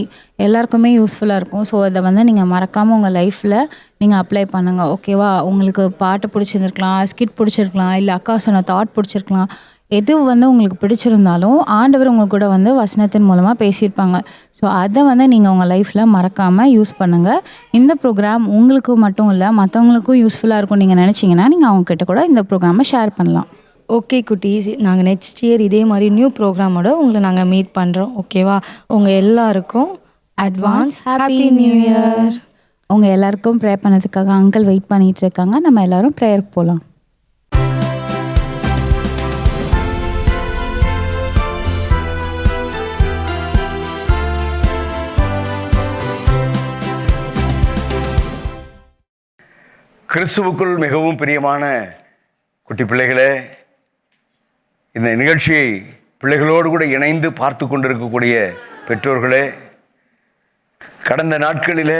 எல்லாருக்குமே யூஸ்ஃபுல்லாக இருக்கும். ஸோ அதை நீங்கள் மறக்காமல் உங்கள் லைஃப்பில் நீங்கள் அப்ளை பண்ணுங்கள். ஓகேவா? உங்களுக்கு பாட்டு பிடிச்சிருந்துருக்கலாம், ஸ்கிட் பிடிச்சிருக்கலாம், இல்லை அக்கா சொன்ன தாட் பிடிச்சிருக்கலாம். எது உங்களுக்கு பிடிச்சிருந்தாலும் ஆண்டவர் உங்கள் கூட வசனத்தின் மூலமாக பேசியிருப்பாங்க. ஸோ அதை நீங்கள் உங்கள் லைஃப்பில் மறக்காமல் யூஸ் பண்ணுங்கள். இந்த ப்ரோக்ராம் உங்களுக்கு மட்டும் இல்லை, மற்றவங்களுக்கும் யூஸ்ஃபுல்லாக இருக்கும் நீங்கள் நினச்சிங்கன்னா நீங்கள் அவங்கக்கிட்ட கூட இந்த ப்ரோக்ராமை ஷேர் பண்ணலாம். ஓகே குட்டீஸ், நாங்கள் நெக்ஸ்ட் இயர் இதே மாதிரி நியூ ப்ரோக்ராமோட உங்களை நாங்கள் மீட் பண்ணுறோம். ஓகேவா? உங்கள் எல்லாருக்கும் அட்வான்ஸ் ஹாப்பி நியூ இயர். உங்கள் எல்லாருக்கும் ப்ரேயர் பண்ணதுக்காக அங்கிள் வெயிட் பண்ணிகிட்டு இருக்காங்க. நம்ம எல்லோரும் ப்ரேயருக்கு போகலாம். கிறிஸ்துவுக்குள் மிகவும் பிரியமான குட்டி பிள்ளைகளே, இந்த நிகழ்ச்சியை பிள்ளைகளோடு கூட இணைந்து பார்த்து கொண்டிருக்கக்கூடிய பெற்றோர்களே, கடந்த நாட்களிலே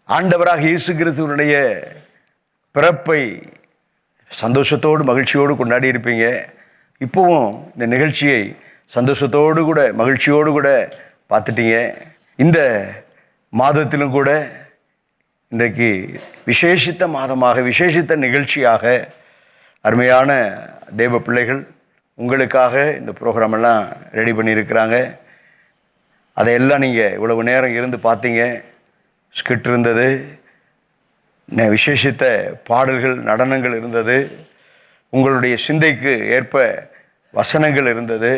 ஆண்டவராக இயேசு கிறிஸ்துவனுடைய பிறப்பை சந்தோஷத்தோடு மகிழ்ச்சியோடு கொண்டாடி இருப்பீங்க. இப்போவும் இந்த நிகழ்ச்சியை சந்தோஷத்தோடு கூட மகிழ்ச்சியோடு கூட பார்த்துட்டீங்க. இந்த மாதத்திலும் கூட இன்றைக்கு விசேஷித்த மாதமாக, விசேஷித்த நிகழ்ச்சியாக அருமையான தேவ பிள்ளைகள் உங்களுக்காக இந்த ப்ரோக்ராமெல்லாம் ரெடி பண்ணியிருக்கிறாங்க. அதையெல்லாம் நீங்கள் இவ்வளவு நேரம் இருந்து பார்த்தீங்க. ஸ்கிட் இருந்தது, விசேஷித்த பாடல்கள், நடனங்கள் இருந்தது, உங்களுடைய சிந்தைக்கு ஏற்ப வசனங்கள் இருந்தது.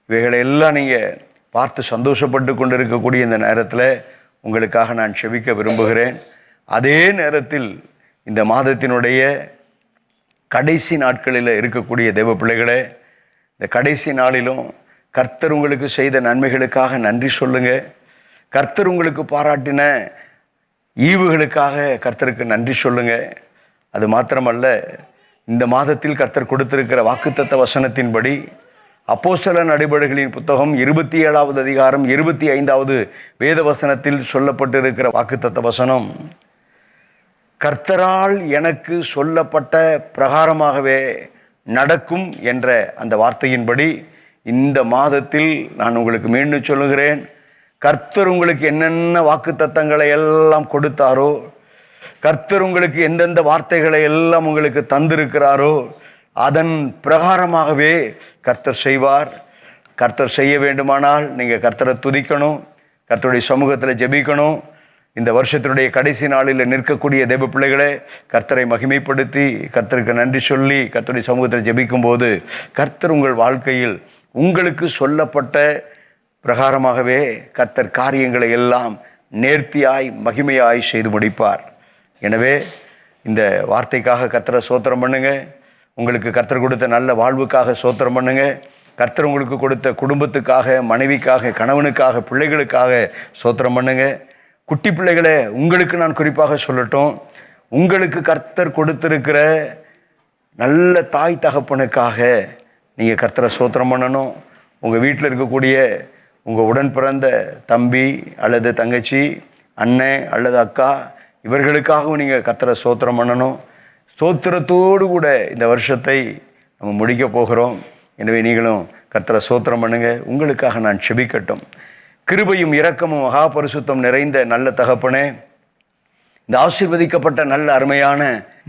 இவைகளை எல்லாம் நீங்கள் பார்த்து சந்தோஷப்பட்டு கொண்டு இருக்கக்கூடிய இந்த நேரத்தில் உங்களுக்காக நான் செபிக்க விரும்புகிறேன். அதே நேரத்தில் இந்த மாதத்தினுடைய கடைசி நாட்களில் இருக்கக்கூடிய தேவ பிள்ளைகளே, இந்த கடைசி நாளிலும் கர்த்தர் உங்களுக்கு செய்த நன்மைகளுக்காக நன்றி சொல்லுங்க. கர்த்தர் உங்களுக்கு பாராட்டின ஈவுகளுக்காக கர்த்தருக்கு நன்றி சொல்லுங்க. அது மாத்திரமல்ல, இந்த மாதத்தில் கர்த்தர் கொடுத்திருக்கிற வாக்குத்தத்த வசனத்தின்படி அப்போஸ்தலர் நடபடிகளின் புத்தகம் 27வது அதிகாரம் 25வது வேத வசனத்தில் சொல்லப்பட்டிருக்கிற வாக்குத்தத்த வசனம், கர்த்தரால் எனக்கு சொல்லப்பட்ட பிரகாரமாகவே நடக்கும் என்ற அந்த வார்த்தையின்படி இந்த மாதத்தில் நான் உங்களுக்கு மீண்டும் சொல்லுகிறேன், கர்த்தர் உங்களுக்கு என்னென்ன வாக்குத்தத்தங்களை எல்லாம் கொடுத்தாரோ, கர்த்தர் உங்களுக்கு எந்தெந்த வார்த்தைகளை எல்லாம் உங்களுக்கு தந்திருக்கிறாரோ அதன் பிரகாரமாகவே கர்த்தர் செய்வார். கர்த்தர் செய்ய வேண்டுமானால் நீங்கள் கர்த்தரை துதிக்கணும், கர்த்தருடைய சமூகத்தில் ஜெபிக்கணும். இந்த வருஷத்தினுடைய கடைசி நாளில் நிற்கக்கூடிய தேவ பிள்ளைகளே, கர்த்தரை மகிமைப்படுத்தி கர்த்தருக்கு நன்றி சொல்லி கர்த்தருடைய சமூகத்தில் ஜெபிக்கும் போது கர்த்தர் உங்கள் வாழ்க்கையில் உங்களுக்கு சொல்லப்பட்ட பிரகாரமாகவே கர்த்தர் காரியங்களை எல்லாம் நேர்த்தியாய் மகிமையாய் செய்து முடிப்பார். எனவே இந்த வார்த்தைக்காக கர்த்தரை ஸ்தோத்திரம் பண்ணுங்க. உங்களுக்கு கர்த்தர் கொடுத்த நல்ல வாழ்வுக்காக ஸ்தோத்திரம் பண்ணுங்க. கர்த்தர் உங்களுக்கு கொடுத்த குடும்பத்துக்காக, மனைவிக்காக, கணவனுக்காக, பிள்ளைகளுக்காக ஸ்தோத்திரம் பண்ணுங்க. குட்டி பிள்ளைகளே, உங்களுக்கு நான் குறிப்பாக சொல்லட்டும், உங்களுக்கு கர்த்தர் கொடுத்திருக்கிற நல்ல தாய் தகப்பனுக்காக நீங்கள் கர்த்தரை ஸ்தோத்திரம் பண்ணணும். உங்கள் வீட்டில் இருக்கக்கூடிய உங்கள் உடன் பிறந்த தம்பி அல்லது தங்கச்சி, அண்ணன் அல்லது அக்கா, இவர்களுக்காகவும் நீங்கள் கர்த்தரை ஸ்தோத்திரம் பண்ணணும். ஸ்தோத்திரத்தோடு கூட இந்த வருஷத்தை நம்ம முடிக்க போகிறோம். எனவே நீங்களும் கர்த்தரை ஸ்தோத்திரம் பண்ணுங்க. உங்களுக்காக நான் செபிக்கட்டும். கிருபையும் இரக்கமும் மகா பரிசுத்தம் நிறைந்த நல்ல தகப்பனே, இந்த ஆசீர்வதிக்கப்பட்ட நல்ல அருமையான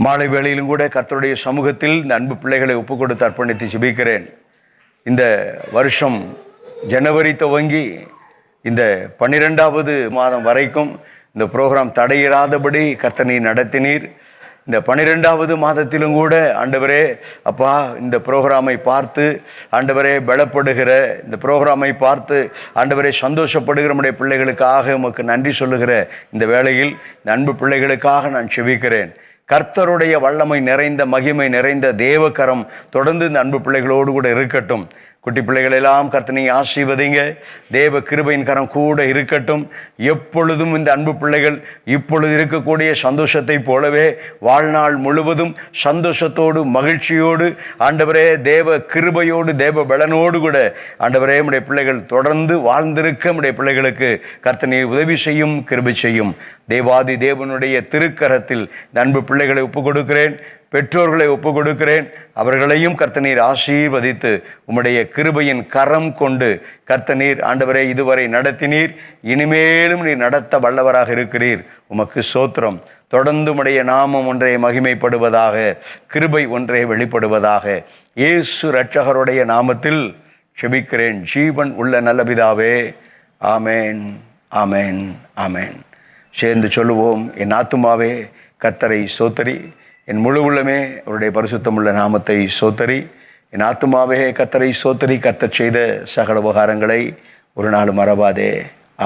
மாலை வேளையிலும் கூட கர்த்தருடைய சமூகத்தில் இந்த அன்பு பிள்ளைகளை ஒப்பு கொடுத்து அர்ப்பணித்து ஜெபிக்கிறேன். இந்த வருஷம் ஜனவரி துவங்கி இந்த 12வது மாதம் வரைக்கும் இந்த ப்ரோக்ராம் தடையிராதபடி கர்த்தர் நீர் நடத்தினீர். இந்த 12வது மாதத்திலும் கூட ஆண்டவரே அப்பா, இந்த ப்ரோக்ராமை பார்த்து ஆண்டவரே பலப்படுகிற, இந்த ப்ரோக்ராமை பார்த்து ஆண்டவரே சந்தோஷப்படுகிற நம்முடைய பிள்ளைகளுக்காக உமக்கு நன்றி சொல்லுகிற இந்த வேளையில் இந்த அன்பு பிள்ளைகளுக்காக நான் செபிக்கிறேன். கர்த்தருடைய வல்லமை நிறைந்த, மகிமை நிறைந்த தேவகரம் தொடர்ந்து இந்த அன்பு பிள்ளைகளோடு கூட இருக்கட்டும். குட்டி பிள்ளைகளெல்லாம் கர்த்தர் நீங்க ஆசீர்வதிங்க. தேவ கிருபையின் கரம் கூட இருக்கட்டும். எப்பொழுதும் இந்த அன்பு பிள்ளைகள் இப்பொழுது இருக்கக்கூடிய சந்தோஷத்தை போலவே வாழ்நாள் முழுவதும் சந்தோஷத்தோடு, மகிழ்ச்சியோடு, ஆண்டவரே தேவ கிருபையோடு, தேவ பலனோடு கூட ஆண்டவரே நம்முடைய பிள்ளைகள் தொடர்ந்து வாழ்ந்திருக்க நம்முடைய பிள்ளைகளுக்கு கர்த்தர் நீர் உதவி செய்யும், கிருபை செய்யும். தேவாதி தேவனுடைய திருக்கரத்தில் இந்த அன்பு பிள்ளைகளை ஒப்புக் கொடுக்கிறேன். பெற்றோர்களை ஒப்புக் கொடுக்கிறேன். அவர்களையும் கர்த்தர் நீர் ஆசீர்வதித்து உம்முடைய கிருபையின் கரம் கொண்டு கர்த்தர் நீர் ஆண்டவரே இதுவரை நடத்தினீர், இனிமேலும் நீர் நடத்த வல்லவராக இருக்கிறீர். உமக்கு ஸ்தோத்திரம். தொடர்ந்து உம்முடைய நாமம் ஒன்றே மகிமைப்படுவதாக, கிருபை ஒன்றே வெளிப்படுவதாக. இயேசு இரட்சகருடைய நாமத்தில் செபிக்கிறேன் ஜீவன் உள்ள நல்ல பிதாவே. ஆமேன், ஆமேன், ஆமேன். சேர்ந்து சொல்லுவோம், என் ஆத்துமாவே கர்த்தரை ஸ்தோத்தரி, என் முழு உள்ளமே அவருடைய பரிசுத்தமுள்ள நாமத்தை ஸ்தோத்தரி. என் ஆத்துமாவே கர்த்தரை ஸ்தோத்தரி, கர்த்தர் செய்த சகல உபகாரங்களை ஒரு நாள் மறவாதே.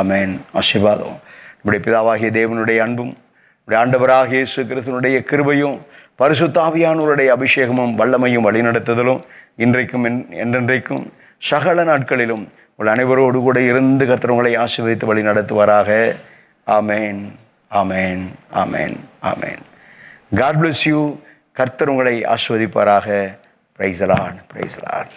ஆமேன். ஆசீர்வாதம். நம்முடைய பிதாவாகிய தேவனுடைய அன்பும் நம்முடைய ஆண்டவராகிய இயேசு கிறிஸ்துவினுடைய கிருபையும் பரிசுத்த ஆவியானவருடைய அபிஷேகமும் வல்லமையும் வழிநடத்துதலும் இன்றைக்கும் என்றென்றைக்கும் சகல நாட்களிலும் உங்கள் அனைவரோடு கூட இருந்து கர்த்தர் உங்களை ஆசீர்வதித்து வழி நடத்துவாராக. ஆமேன், ஆமேன், ஆமேன், ஆமேன். God bless you. கர்த்தர் உங்களை ஆசீர்வதிப்பாராக. Price the Lord, price the Lord.